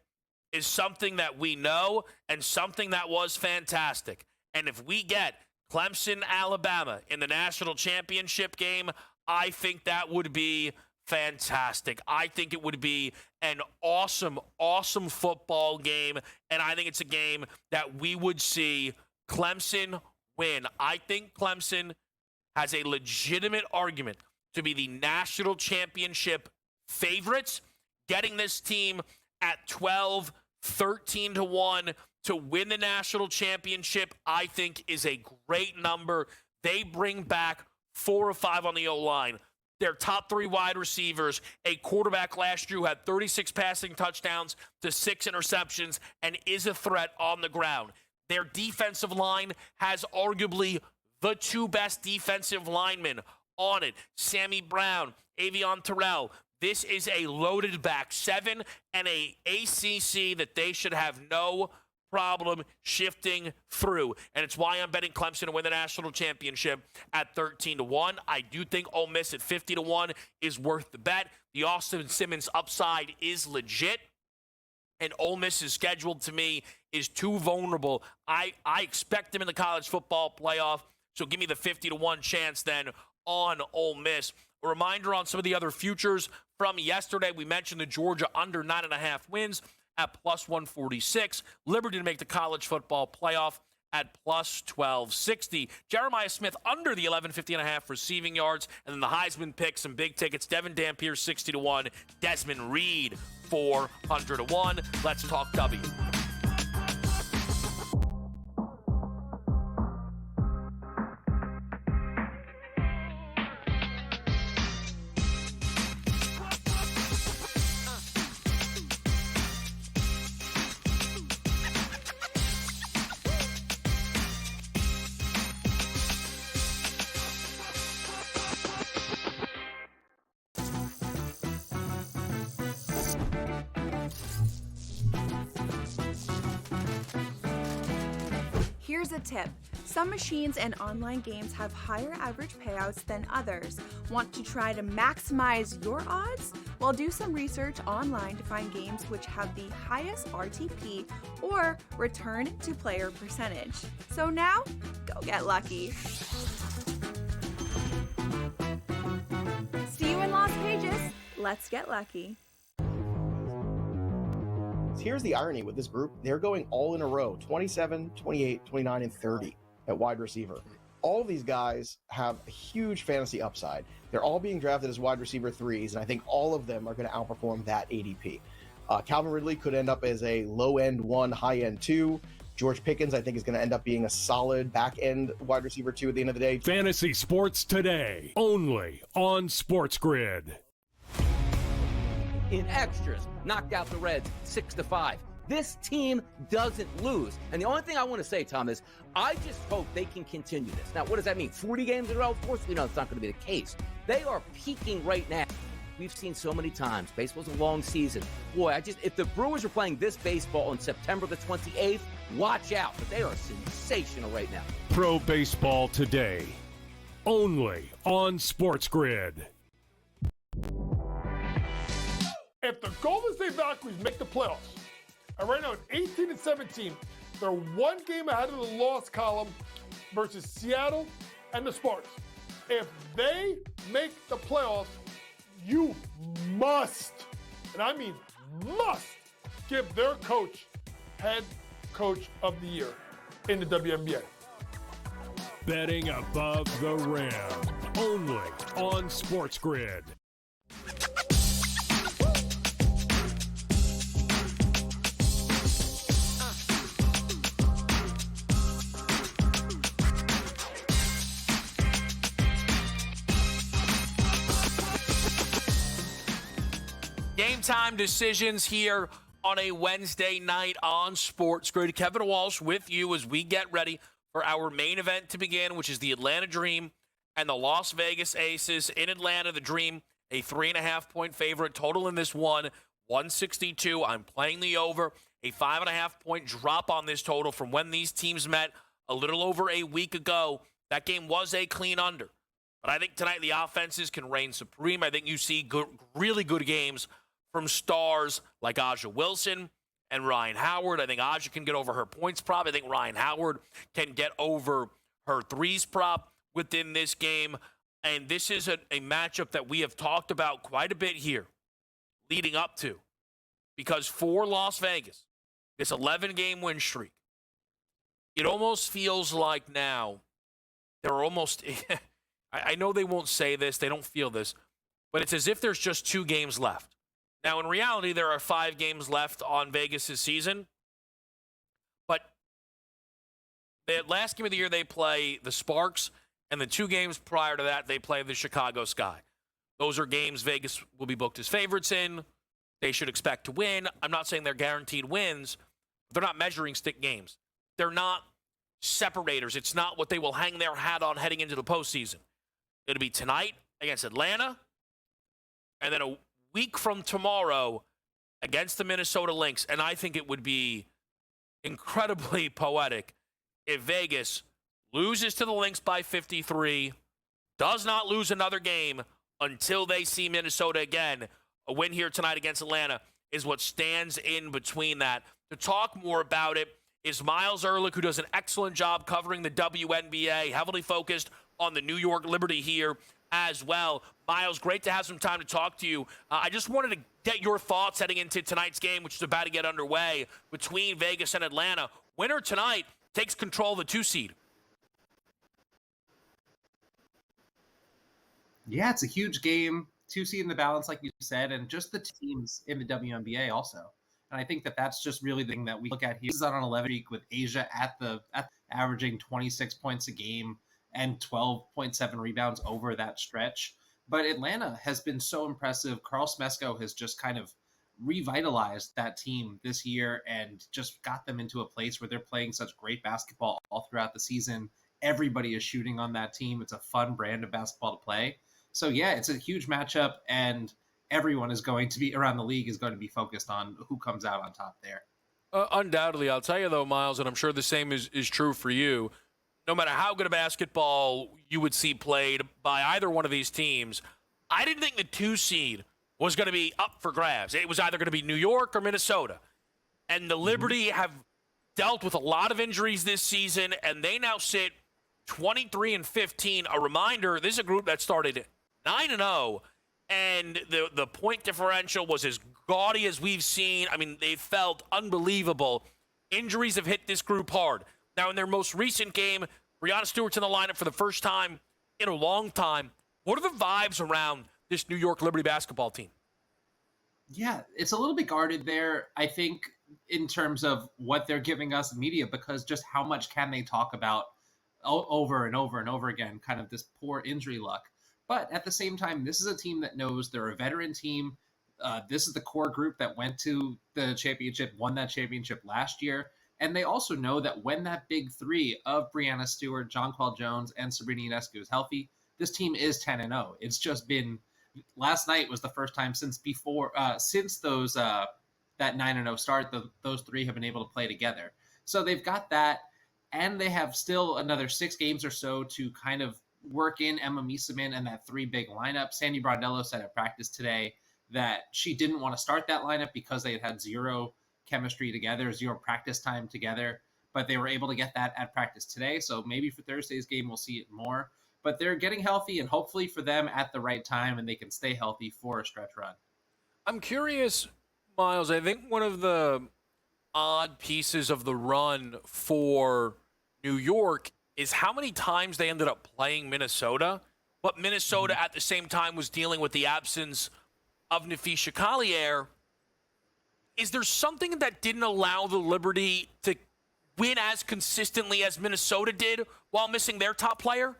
is something that we know and something that was fantastic. And if we get Clemson, Alabama in the national championship game, I think that would be fantastic. I think it would be an awesome, awesome football game, and I think it's a game that we would see Clemson win. I think Clemson has a legitimate argument to be the national championship favorites. Getting this team at 12, 13-1 to win the national championship, I think is a great number. They bring back 4 or 5 on the O-line. Their top 3 wide receivers, a quarterback last year who had 36 passing touchdowns to 6 interceptions and is a threat on the ground. Their defensive line has arguably the 2 best defensive linemen on it. Sammy Brown, Avion Terrell. This is a loaded back 7 and a ACC that they should have no problem shifting through. And it's why I'm betting Clemson to win the national championship at 13-1. I do think Ole Miss at 50-1 is worth the bet. The Austin Simmons upside is legit. And Ole Miss's schedule, to me, is too vulnerable. I expect them in the college football playoff, so give me the 50-1 chance then on Ole Miss. A reminder on some of the other futures from yesterday. We mentioned the Georgia under 9.5 wins at plus 146. Liberty to make the college football playoff at plus 1260. Jeremiah Smith under the 1150.5 receiving yards. And then the Heisman pick, some big tickets. Devin Dampier 60-1. Desmond Reed 400-1. Let's talk W. Here's a tip. Some machines and online games have higher average payouts than others. Want to try to maximize your odds? Well, do some research online to find games which have the highest RTP or return to player percentage. So now, go get lucky. See you in Las Vegas. Let's get lucky. Here's the irony with this group. They're going all in a row, 27, 28, 29, and 30 at wide receiver. All of these guys have a huge fantasy upside. They're all being drafted as wide receiver 3s, and I think all of them are going to outperform that ADP. Calvin Ridley could end up as a low-end 1, high-end 2. George Pickens, I think, is going to end up being a solid back-end wide receiver 2 at the end of the day. Fantasy Sports Today, only on SportsGrid. In extras, knocked out the Reds 6-5. This team doesn't lose. And the only thing I want to say, Tom, is I just hope they can continue this. Now, what does that mean? 40 games in a row? Of course we know it's not going to be the case. They are peaking right now. We've seen so many times. Baseball's a long season. Boy, if the Brewers are playing this baseball on September the 28th, watch out. But they are sensational right now. Pro Baseball Today, only on SportsGrid. If the Golden State Valkyries make the playoffs, and right now it's 18-17, they're one game ahead of the loss column versus Seattle and the Spartans. If they make the playoffs, you must, and I mean must, give their coach head coach of the year in the WNBA. Betting above the rim, only on SportsGrid. Game time decisions here on a Wednesday night on SportsGrid. Kevin Walsh with you as we get ready for our main event to begin, which is the Atlanta Dream and the Las Vegas Aces. In Atlanta, the Dream, a 3.5-point favorite. Total in this one, 162. I'm playing the over. A 5.5-point drop on this total from when these teams met a little over a week ago. That game was a clean under. But I think tonight the offenses can reign supreme. I think you see really good games from stars like Aja Wilson and Ryan Howard. I think Aja can get over her points prop. I think Ryan Howard can get over her threes prop within this game. And this is a matchup that we have talked about quite a bit here leading up to. Because for Las Vegas, this 11-game win streak, it almost feels like now they're almost... I know they won't say this, they don't feel this, but it's as if there's just 2 games left. Now, in reality, there are 5 games left on Vegas' season. But the last game of the year, they play the Sparks, and the 2 games prior to that, they play the Chicago Sky. Those are games Vegas will be booked as favorites in. They should expect to win. I'm not saying they're guaranteed wins. They're not measuring stick games. They're not separators. It's not what they will hang their hat on heading into the postseason. It'll be tonight against Atlanta, and then a week from tomorrow against the Minnesota Lynx. And I think it would be incredibly poetic if Vegas loses to the Lynx by 53, does not lose another game until they see Minnesota again. A win here tonight against Atlanta is what stands in between that. To talk more about it is Miles Ehrlich, who does an excellent job covering the WNBA, heavily focused on the New York Liberty here as well. Miles, great to have some time to talk to you. I just wanted to get your thoughts heading into tonight's game, which is about to get underway between Vegas and Atlanta. Winner tonight takes control of the 2 seed. Yeah, it's a huge game. 2 seed in the balance, like you said, and just the teams in the WNBA also. And I think that's just really the thing that we look at here. This is on an 11 week with Asia at averaging 26 points a game and 12.7 rebounds over that stretch. But Atlanta has been so impressive. Carl Smesko has just kind of revitalized that team this year and just got them into a place where they're playing such great basketball all throughout the season. Everybody is shooting on that team. It's a fun brand of basketball to play. So, yeah, it's a huge matchup, and everyone is going to be around the league is going to be focused on who comes out on top there. Undoubtedly. I'll tell you, though, Miles, and I'm sure the same is true for you. No matter how good a basketball you would see played by either one of these teams, I didn't think the 2 seed was going to be up for grabs. It was either going to be New York or Minnesota. And the Liberty have dealt with a lot of injuries this season, and they now sit 23-15. A reminder, this is a group that started 9-0, and the point differential was as gaudy as we've seen. I mean, they felt unbelievable. Injuries have hit this group hard. Now, in their most recent game, Breanna Stewart's in the lineup for the first time in a long time. What are the vibes around this New York Liberty basketball team? Yeah, it's a little bit guarded there, I think, in terms of what they're giving us in media, because just how much can they talk about over and over and over again, kind of this poor injury luck. But at the same time, this is a team that knows they're a veteran team. This is the core group that went to the championship, won that championship last year. And they also know that when that big 3 of Breanna Stewart, Jonquel Jones, and Sabrina Ionescu is healthy, this team is 10-0. It's just been, last night was the first time since those that 9-0 start, those 3 have been able to play together. So they've got that, and they have still another 6 games or so to kind of work in Emma Mieseman and that 3 big lineup. Sandy Brondello said at practice today that she didn't want to start that lineup because they had zero chemistry together, 0 practice time together, but they were able to get that at practice today. So maybe for Thursday's game, we'll see it more. But they're getting healthy, and hopefully for them at the right time, and they can stay healthy for a stretch run. I'm curious, Miles, I think one of the odd pieces of the run for New York is how many times they ended up playing Minnesota, but Minnesota at the same time was dealing with the absence of Nafisha Collier. Is there something that didn't allow the Liberty to win as consistently as Minnesota did while missing their top player?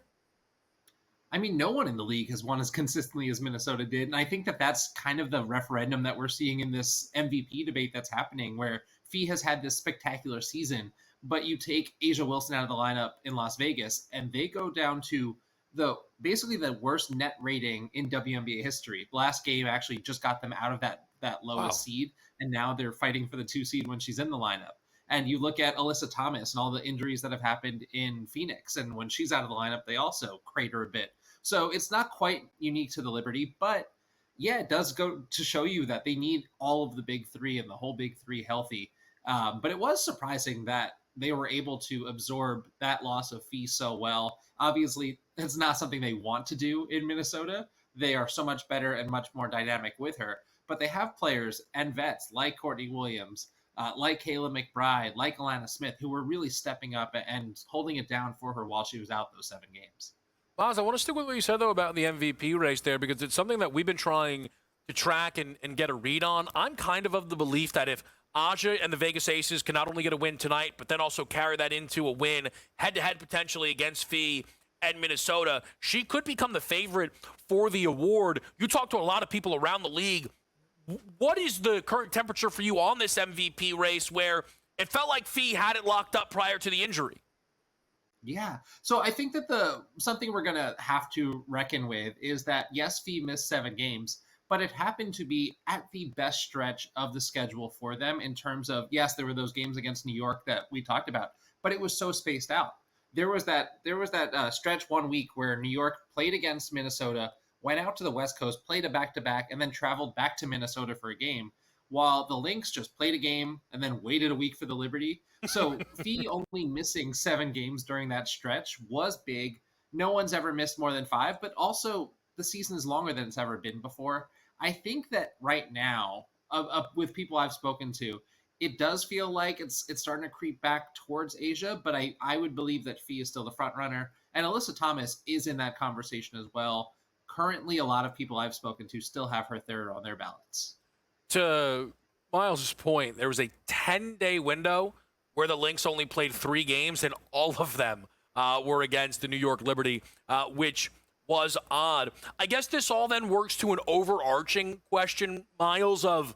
I mean, no one in the league has won as consistently as Minnesota did. And I think that that's kind of the referendum that we're seeing in this MVP debate that's happening, where Fee has had this spectacular season, but you take Asia Wilson out of the lineup in Las Vegas, and they go down to basically the worst net rating in WNBA history. The last game actually just got them out of that lowest seed, and now they're fighting for the 2 seed when she's in the lineup. And you look at Alyssa Thomas and all the injuries that have happened in Phoenix, and when she's out of the lineup, they also crater a bit. So it's not quite unique to the Liberty, but yeah, it does go to show you that they need all of the big 3 and the whole big 3 healthy. But it was surprising that they were able to absorb that loss of Fee so well. Obviously, it's not something they want to do in Minnesota. They are so much better and much more dynamic with her. But they have players and vets like Courtney Williams, like Kayla McBride, like Alana Smith, who were really stepping up and holding it down for her while she was out those 7 games. Miles, I want to stick with what you said, though, about the MVP race there, because it's something that we've been trying to track and get a read on. I'm kind of the belief that if Aja and the Vegas Aces can not only get a win tonight, but then also carry that into a win head-to-head potentially against Fee and Minnesota, she could become the favorite for the award. You talk to a lot of people around the league. What is the current temperature for you on this MVP race, where it felt like Fee had it locked up prior to the injury? Yeah. So I think that something we're going to have to reckon with is that, yes, Fee missed 7 games, but it happened to be at the best stretch of the schedule for them in terms of, yes, there were those games against New York that we talked about, but it was so spaced out. There was that stretch 1 week where New York played against Minnesota, went out to the West Coast, played a back-to-back, and then traveled back to Minnesota for a game, while the Lynx just played a game and then waited a week for the Liberty. So Fee only missing 7 games during that stretch was big. No one's ever missed more than 5, but also the season is longer than it's ever been before. I think that right now, with people I've spoken to, it does feel like it's starting to creep back towards Asia, but I would believe that Fee is still the front runner. And Alyssa Thomas is in that conversation as well. Currently, a lot of people I've spoken to still have her third on their ballots. To Miles' point, there was a 10-day window where the Lynx only played 3 games, and all of them were against the New York Liberty, which was odd. I guess this all then works to an overarching question, Miles, of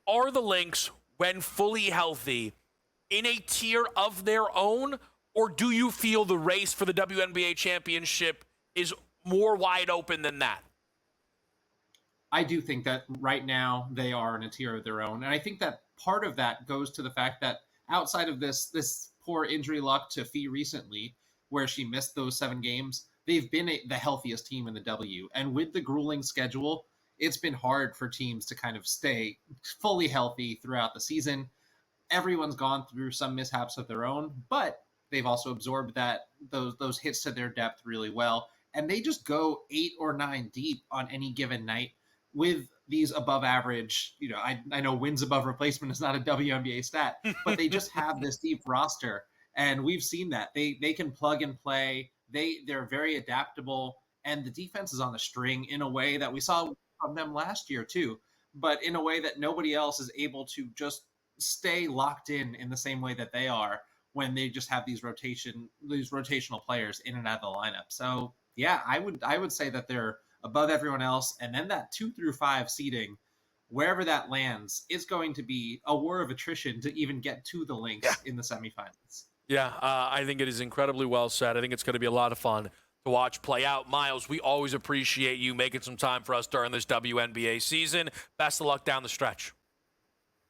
are the Lynx, when fully healthy, in a tier of their own, or do you feel the race for the WNBA championship is more wide open than that? I do think that right now they are in a tier of their own. And I think that part of that goes to the fact that outside of this poor injury luck to Fee recently, where she missed those 7 games, they've been the healthiest team in the W. And with the grueling schedule, it's been hard for teams to kind of stay fully healthy throughout the season. Everyone's gone through some mishaps of their own, but they've also absorbed those hits to their depth really well. And they just go 8 or 9 deep on any given night with these above average, I know wins above replacement is not a WNBA stat, but they just have this deep roster. And we've seen that they can plug and play. They're very adaptable, and the defense is on the string in a way that we saw from them last year too, but in a way that nobody else is able to just stay locked in the same way that they are when they just have these rotational players in and out of the lineup. So yeah, I would say that they're above everyone else. And then that 2 through 5 seeding, wherever that lands, it's going to be a war of attrition to even get to the Lynx in the semifinals. Yeah, I think it is incredibly well said. I think it's going to be a lot of fun to watch play out. Miles, we always appreciate you making some time for us during this WNBA season. Best of luck down the stretch.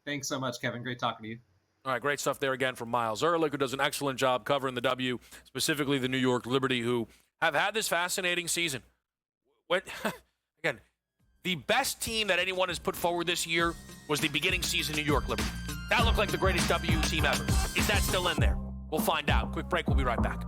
Thanks so much, Kevin. Great talking to you. All right, great stuff there again from Miles Ehrlich, who does an excellent job covering the W, specifically the New York Liberty, who have had this fascinating season. Again, the best team that anyone has put forward this year was the beginning season New York Liberty. That looked like the greatest W team ever. Is that still in there? We'll find out. Quick break. We'll be right back.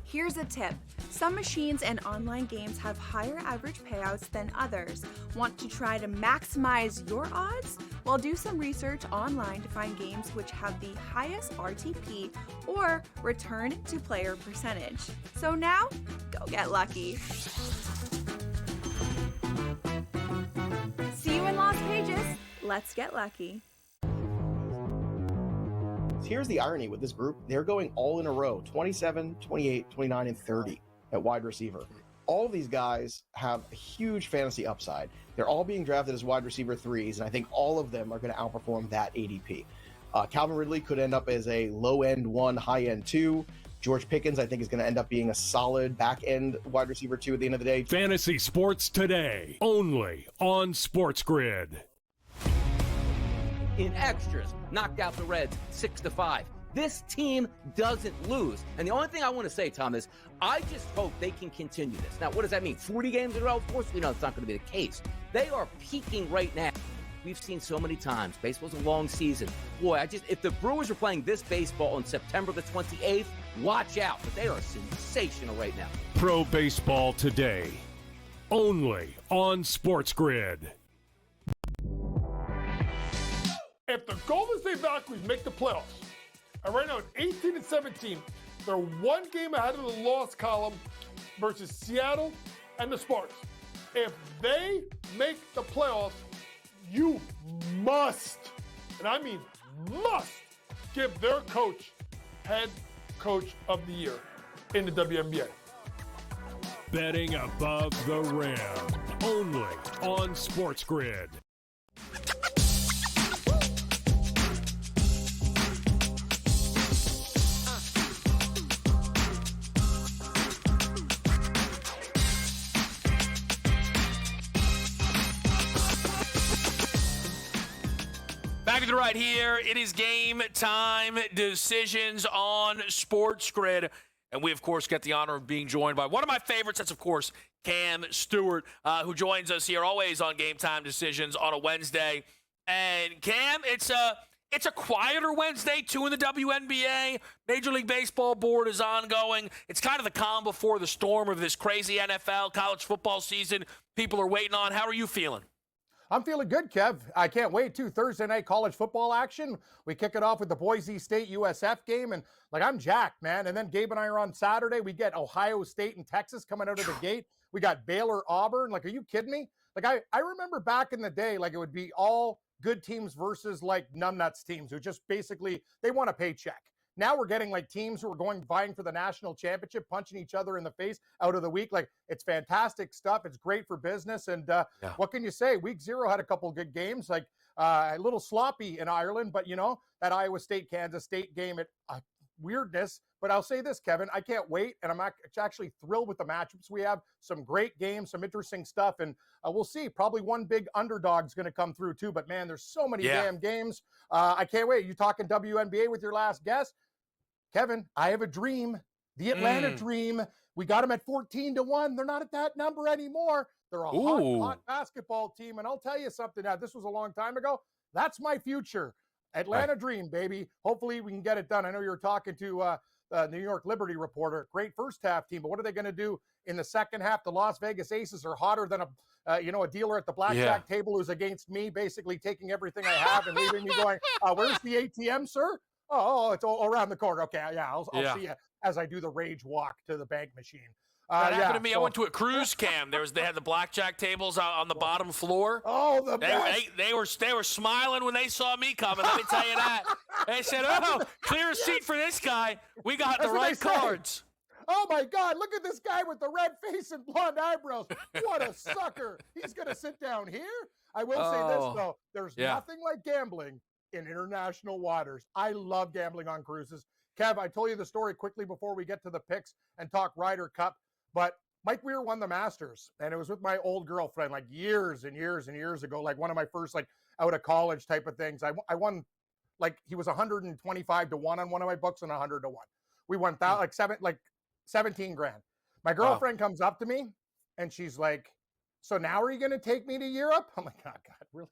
Here's a tip. Some machines and online games have higher average payouts than others. Want to try to maximize your odds? Well, do some research online to find games which have the highest RTP or return to player percentage. So now, go get lucky. See you in Las Vegas. Let's get lucky. Here's the irony with this group. They're going all in a row, 27, 28, 29, and 30 at wide receiver. All of these guys have a huge fantasy upside. They're all being drafted as wide receiver 3s, and I think all of them are going to outperform that ADP. Calvin Ridley could end up as a low-end 1, high-end 2. George Pickens, I think, is going to end up being a solid back-end wide receiver 2 at the end of the day. Fantasy Sports Today, only on SportsGrid. In extras, knocked out the Reds 6-5. This team doesn't lose. And the only thing I want to say, Tom, is I just hope they can continue this. Now, what does that mean? 40 games in a row? Of course we know it's not going to be the case. They are peaking right now. We've seen so many times. Baseball's a long season. Boy, if the Brewers are playing this baseball on September the 28th, watch out. But they are sensational right now. Pro Baseball Today, only on SportsGrid. If the Golden State Valkyries make the playoffs, and right now at 18 and 17, they're one game ahead of the loss column versus Seattle and the Sparks. If they make the playoffs, you must, and I mean must, give their coach head coach of the year in the WNBA. Betting above the rim, only on SportsGrid. Back to the right here. It is game time decisions on SportsGrid. And we, of course, get the honor of being joined by one of my favorites. That's, of course, Cam Stewart, who joins us here always on Game Time Decisions on a Wednesday. And, Cam, it's a quieter Wednesday, too, in the WNBA. Major League Baseball board is ongoing. It's kind of the calm before the storm of this crazy NFL college football season people are waiting on. How are you feeling? I'm feeling good, Kev. I can't wait to Thursday night college football action. We kick it off with the Boise State USF game, and I'm jacked, man. And then Gabe and I are on Saturday. We get Ohio State and Texas coming out of the gate. We got Baylor, Auburn. Are you kidding me? I remember back in the day, it would be all good teams versus like numbnuts teams who just basically, they want a paycheck. Now we're getting like teams who are vying for the national championship, punching each other in the face out of the week. Like, it's fantastic stuff. It's great for business. And what can you say? Week 0 had a couple good games, like a little sloppy in Ireland, but that Iowa State, Kansas State game, weirdness. But I'll say this, Kevin, I can't wait. And I'm actually thrilled with the matchups we have. Some great games, some interesting stuff. And we'll see. Probably one big underdog's going to come through too. But man, there's so many damn games. I can't wait. You talking WNBA with your last guest? Kevin, I have a dream. The Atlanta Dream. We got them at 14-1. They're not at that number anymore. They're a hot basketball team. And I'll tell you something. Now, this was a long time ago. That's my future. Atlanta Dream, baby. Hopefully we can get it done. I know you were talking to New York Liberty reporter. Great first half team, but what are they going to do in the second half? The Las Vegas Aces are hotter than a dealer at the blackjack table who's against me, basically taking everything I have and leaving me going, where's the ATM, sir? Oh, it's all around the corner. Okay, I'll see you as I do the rage walk to the bank machine. That happened to me. I went to a cruise camp. They had the blackjack tables out on the bottom floor. Oh, they were smiling when they saw me coming. Let me tell you that. They said, "Oh, clear a seat for this guy. We got the right cards." Oh my God! Look at this guy with the red face and blonde eyebrows. What a sucker! He's gonna sit down here. I will say this though: there's nothing like gambling in international waters. I love gambling on cruises. Kev, I told you the story quickly before we get to the picks and talk Ryder Cup, but Mike Weir won the Masters, and it was with my old girlfriend like years and years and years ago, like one of my first like out of college type of things. I won, like he was 125-1 on one of my books and 100-1. We won 17 grand. My girlfriend comes up to me and she's like, "So now are you going to take me to Europe?" I'm like, "Oh God, really?"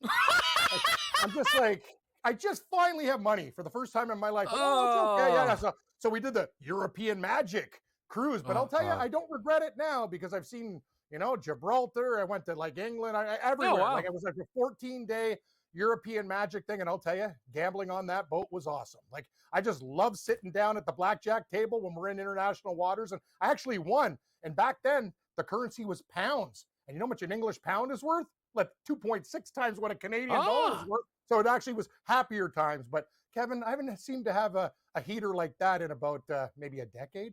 I'm just like, I just finally have money for the first time in my life. Oh, it's okay. Yeah. So we did the European Magic cruise, but I'll tell you, I don't regret it now because I've seen, Gibraltar. I went to like England, everywhere. Like it was like a 14-day European Magic thing. And I'll tell you, gambling on that boat was awesome. Like I just love sitting down at the blackjack table when we're in international waters. And I actually won. And back then the currency was pounds. And you know how much an English pound is worth? Like 2.6 times what a Canadian dollar is worth. So it actually was happier times. But Kevin, I haven't seemed to have a heater like that in about maybe a decade.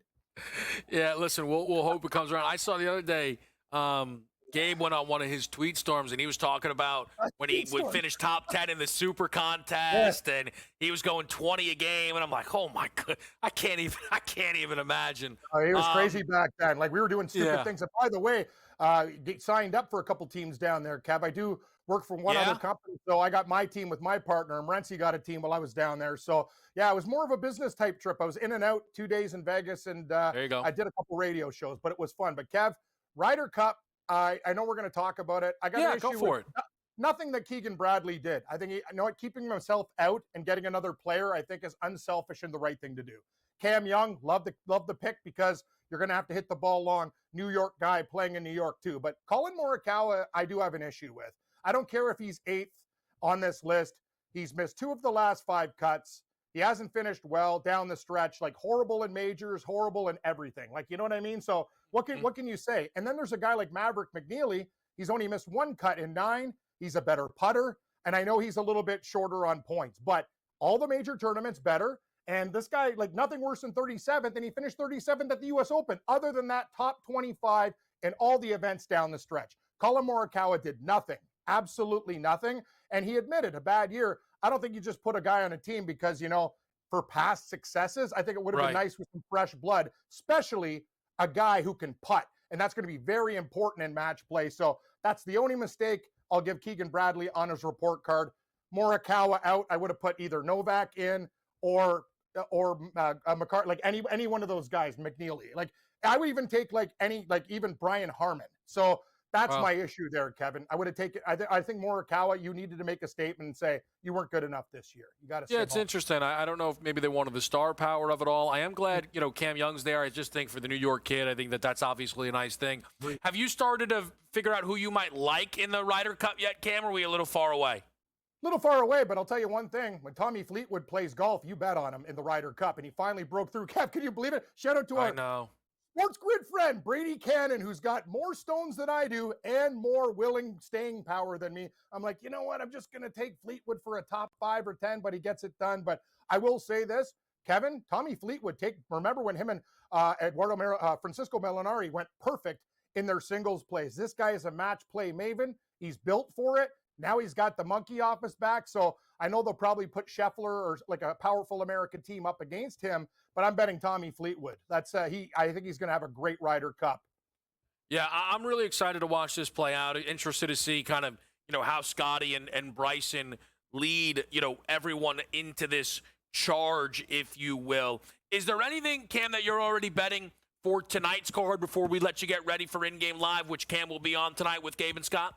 Yeah, listen, we'll hope it comes around. I saw the other day, Gabe went on one of his tweet storms, and he was talking about when he would finish top 10 in the Super Contest, and he was going 20 a game, and I'm like, oh my God, I can't even imagine. It was crazy back then. Like we were doing stupid things. And by the way, signed up for a couple teams down there, Kev. I do work for one other company, so I got my team with my partner, and Renzi got a team while I was down there. So yeah, it was more of a business type trip. I was in and out 2 days in Vegas, and there you go. I did a couple radio shows, but it was fun. But Kev, Ryder Cup, I know we're going to talk about it. I got an issue with nothing that Keegan Bradley did. I think keeping himself out and getting another player, I think is unselfish and the right thing to do. Cam Young, love the pick because you're going to have to hit the ball long. New York guy playing in New York too. But Colin Morikawa, I do have an issue with. I don't care if he's 8th on this list. He's missed 2 of the last 5 cuts. He hasn't finished well down the stretch, like horrible in majors, horrible in everything. Like, you know what I mean? So what can you say? And then there's a guy like Maverick McNeely. He's only missed 1 cut in 9. He's a better putter. And I know he's a little bit shorter on points, but all the major tournaments better. And this guy, like nothing worse than 37th, and he finished 37th at the U.S. Open. Other than that, top 25 in all the events down the stretch. Colin Morikawa did nothing, absolutely nothing. And he admitted a bad year. I don't think you just put a guy on a team because, for past successes, I think it would have been nice with some fresh blood, especially a guy who can putt. And that's going to be very important in match play. So that's the only mistake I'll give Keegan Bradley on his report card. Morikawa out. I would have put either Novak in or McCarthy, like any one of those guys, McNeely. Like I would even take even Brian Harmon. So that's my issue there, Kevin. I would have taken. I think Morikawa, you needed to make a statement and say you weren't good enough this year. You got to. Yeah, it's interesting. I don't know if maybe they wanted the star power of it all. I am glad Cam Young's there. I just think for the New York kid, I think that's obviously a nice thing. Have you started to figure out who you might like in the Ryder Cup yet, Cam? Or are we a little far away? Little far away, but I'll tell you one thing. When Tommy Fleetwood plays golf, you bet on him in the Ryder Cup, and he finally broke through. Kev, can you believe it? Shout out to our SportsGrid friend, Brady Cannon, who's got more stones than I do and more willing staying power than me. I'm like, you know what? I'm just going to take Fleetwood for a top 5 or 10, but he gets it done. But I will say this, Kevin, Tommy Fleetwood, remember when him and Francisco Molinari went perfect in their singles plays. This guy is a match play maven. He's built for it. Now he's got the monkey off his back. So I know they'll probably put Scheffler or like a powerful American team up against him, but I'm betting Tommy Fleetwood. I think he's going to have a great Ryder Cup. Yeah, I'm really excited to watch this play out. Interested to see kind of, how Scotty and Bryson lead, everyone into this charge, if you will. Is there anything, Cam, that you're already betting for tonight's card before we let you get ready for In-Game Live, which Cam will be on tonight with Gabe and Scott?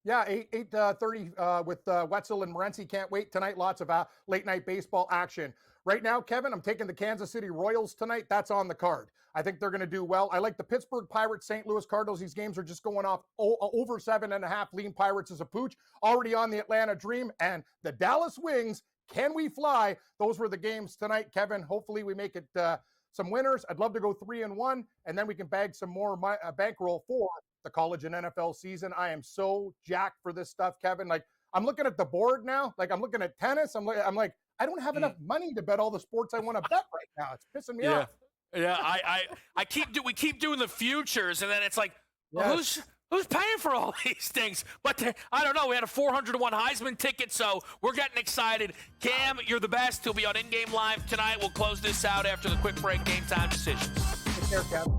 Yeah, 8:30 with Wetzel and Morency. Can't wait tonight. Lots of late-night baseball action. Right now, Kevin, I'm taking the Kansas City Royals tonight. That's on the card. I think they're going to do well. I like the Pittsburgh Pirates, St. Louis Cardinals. These games are just going off over 7.5. Lean Pirates is a pooch. Already on the Atlanta Dream. And the Dallas Wings, can we fly? Those were the games tonight, Kevin. Hopefully we make it some winners. I'd love to go 3-1, and then we can bag some more bankroll for the college and NFL season. I am so jacked for this stuff, Kevin. Like, I'm looking at the board now. Like, I'm looking at tennis. I'm like, I don't have enough money to bet all the sports I want to bet right now. It's pissing me off. Yeah, we keep doing the futures, and then it's like, well, who's paying for all these things? But I don't know. We had a 400-1 Heisman ticket, so we're getting excited. Cam, you're the best. He'll be on In-Game Live tonight. We'll close this out after the quick break. Game Time decisions. Take care, Kevin.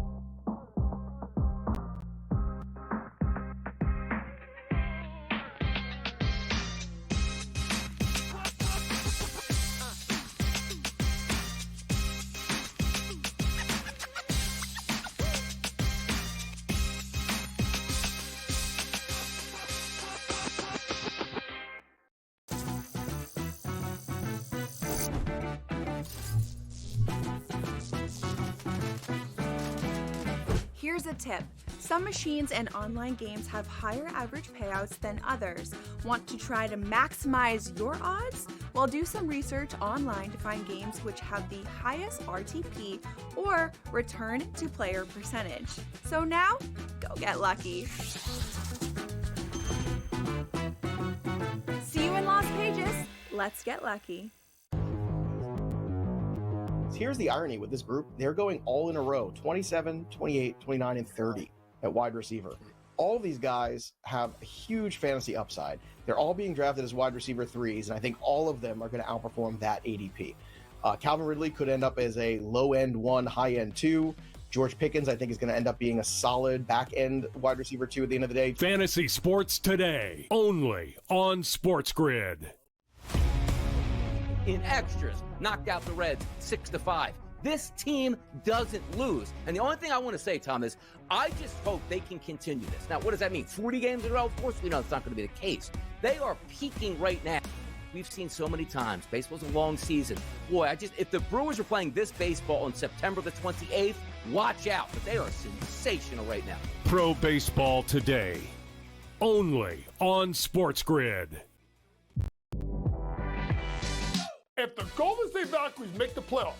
Here's a tip. Some machines and online games have higher average payouts than others. Want to try to maximize your odds? Well, do some research online to find games which have the highest RTP or return to player percentage. So now, go get lucky. See you in Las Vegas. Let's get lucky. Here's the irony with this group. They're going all in a row, 27, 28, 29, and 30 at wide receiver. All of these guys have a huge fantasy upside. They're all being drafted as wide receiver 3s, and I think all of them are going to outperform that ADP. Calvin Ridley could end up as a low-end 1, high-end 2. George Pickens, I think, is going to end up being a solid back-end wide receiver 2 at the end of the day. Fantasy Sports Today, only on SportsGrid. In extras, knocked out the Reds 6-5. This team doesn't lose. And the only thing I want to say, Tom, is I just hope they can continue this. Now, what does that mean? 40 games in a row? Of course we know it's not going to be the case. They are peaking right now. We've seen so many times. Baseball's a long season. Boy, if the Brewers are playing this baseball on September the 28th, watch out. But they are sensational right now. Pro Baseball Today, only on SportsGrid. If the Golden State Valkyries make the playoffs,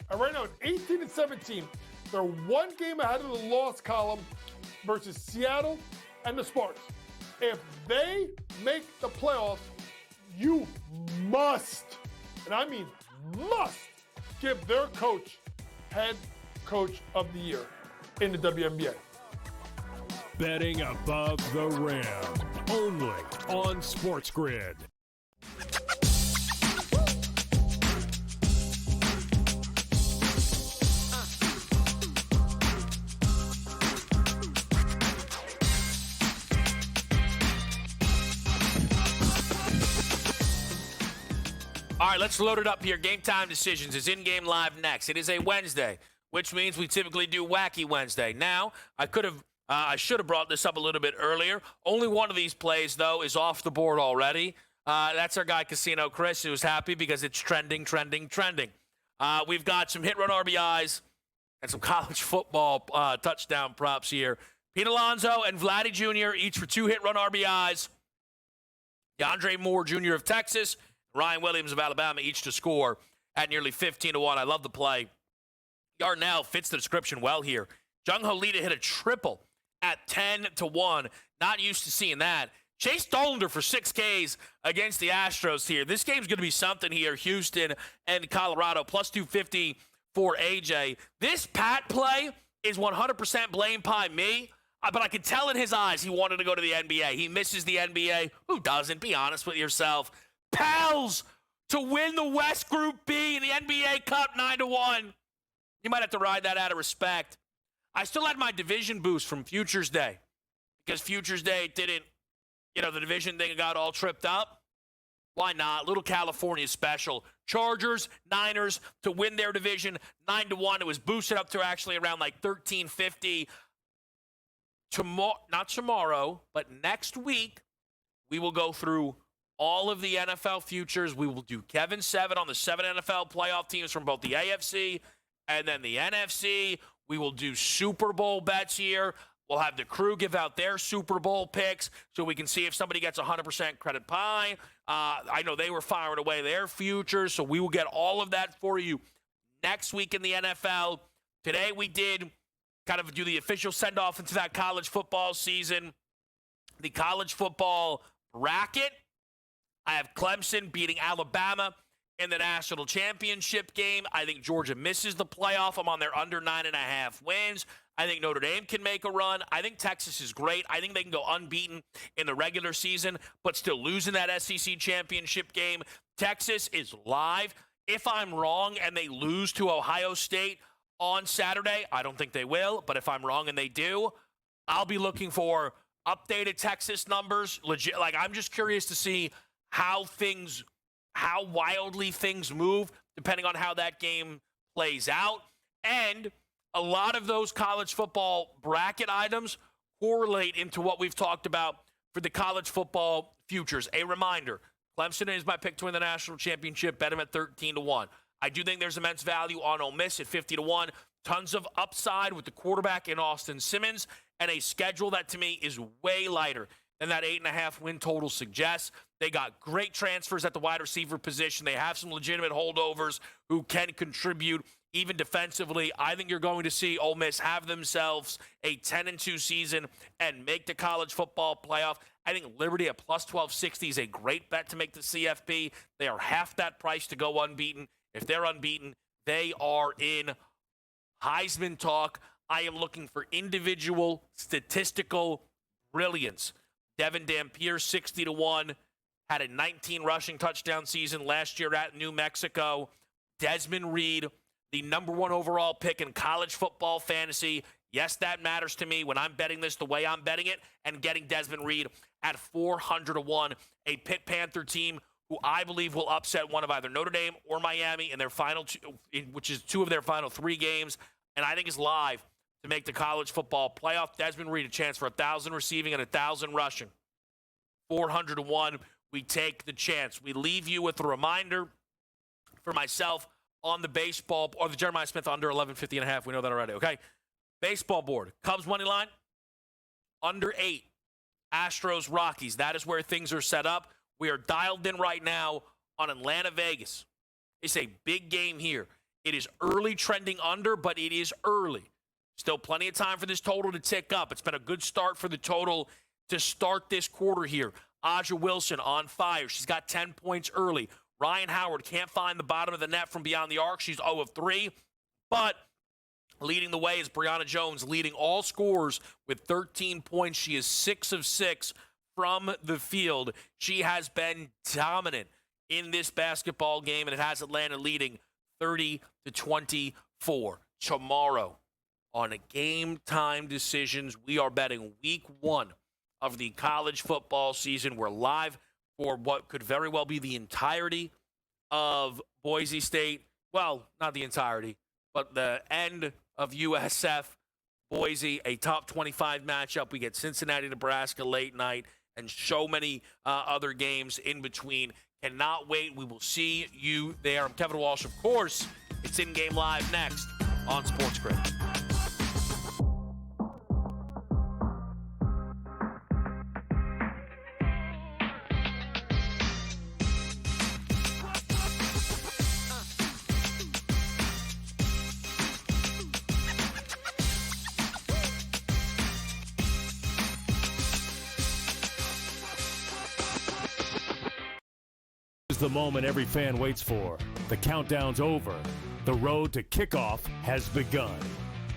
and right now it's 18-17, they're one game ahead of the loss column versus Seattle and the Spartans. If they make the playoffs, you must, and I mean must, give their coach head coach of the year in the WNBA. Betting above the rim, only on SportsGrid. All right, let's load it up here. Game Time Decisions is In-Game Live next. It is a Wednesday, which means we typically do Wacky Wednesday. Now, I should have brought this up a little bit earlier. Only one of these plays, though, is off the board already. That's our guy, Casino Chris, who's happy because it's trending. We've got some hit-run RBIs and some college football touchdown props here. Pete Alonso and Vladdy Jr., each for 2 hit-run RBIs. DeAndre Moore Jr. of Texas, Ryan Williams of Alabama, each to score at nearly 15-1. I love the play. Yarnell fits the description well here. Jung Ho Lee to hit a triple at 10-1. Not used to seeing that. Chase Dollander for 6 Ks against the Astros here. This game's going to be something here. Houston and Colorado, plus 250 for AJ. This Pat play is 100% blame by me, but I could tell in his eyes he wanted to go to the NBA. He misses the NBA. Who doesn't? Be honest with yourself. Pels to win the West Group B in the NBA Cup 9-1. You might have to ride that out of respect. I still had my division boost from Futures Day because Futures Day didn't, the division thing got all tripped up. Why not? Little California special. Chargers, Niners to win their division 9-1. It was boosted up to actually around like 1350. Not tomorrow, but next week, we will go through all of the NFL futures. We will do Kevin 7 on the 7 NFL playoff teams from both the AFC and then the NFC. We will do Super Bowl bets here. We'll have the crew give out their Super Bowl picks so we can see if somebody gets 100% credit pie. I know they were firing away their futures, so we will get all of that for you next week in the NFL. Today we did kind of do the official send-off into that college football season. The college football bracket, I have Clemson beating Alabama in the national championship game. I think Georgia misses the playoff. I'm on their under 9.5 wins. I think Notre Dame can make a run. I think Texas is great. I think they can go unbeaten in the regular season, but still losing that SEC championship game. Texas is live. If I'm wrong and they lose to Ohio State on Saturday, I don't think they will, but if I'm wrong and they do, I'll be looking for updated Texas numbers. Legit, I'm just curious to see how wildly things move depending on how that game plays out. And a lot of those college football bracket items correlate into what we've talked about for the college football futures. A reminder, Clemson is my pick to win the national championship. Bet them at 13-1. I do think there's immense value on Ole Miss at 50-1. Tons of upside with the quarterback in Austin Simmons and a schedule that to me is way lighter than that 8.5 win total suggests. They got great transfers at the wide receiver position. They have some legitimate holdovers who can contribute even defensively. I think you're going to see Ole Miss have themselves a 10-2 season and make the college football playoff. I think Liberty at plus 1260 is a great bet to make the CFP. They are half that price to go unbeaten. If they're unbeaten, they are in Heisman talk. I am looking for individual statistical brilliance. Devin Dampier, 60-1, had a 19 rushing touchdown season last year at New Mexico. Desmond Reed, the number 1 overall pick in college football fantasy. Yes, that matters to me when I'm betting this the way I'm betting it, and getting Desmond Reed at 400-1, a Pitt Panther team who I believe will upset one of either Notre Dame or Miami in their final two, which is 2 of their final 3 games, and I think is live to make the college football playoff. Desmond Reed, a chance for 1,000 receiving and 1,000 rushing. 400-1, we take the chance. We leave you with a reminder for myself on the baseball, or the Jeremiah Smith under 1150.5. We know that already, okay? Baseball board. Cubs money line, under 8. Astros, Rockies. That is where things are set up. We are dialed in right now on Atlanta, Vegas. It's a big game here. It is early trending under, but it is early. Still plenty of time for this total to tick up. It's been a good start for the total to start this quarter here. Aja Wilson on fire. She's got 10 points early. Ryan Howard can't find the bottom of the net from beyond the arc. She's 0 of 3. But leading the way is Brianna Jones, leading all scorers with 13 points. She is 6 of 6 from the field. She has been dominant in this basketball game, and it has Atlanta leading 30-24. Tomorrow, on a Game Time Decisions, we are betting week 1 of the college football season. We're live for what could very well be the entirety of Boise State. Well, not the entirety, but the end of USF Boise, a top 25 matchup. We get Cincinnati, Nebraska late night, and so many other games in between. Cannot wait. We will see you there. I'm Kevin Walsh, of course. It's In Game Live next on SportsGrid. is the moment every fan waits for. The countdown's over. The road to kickoff has begun.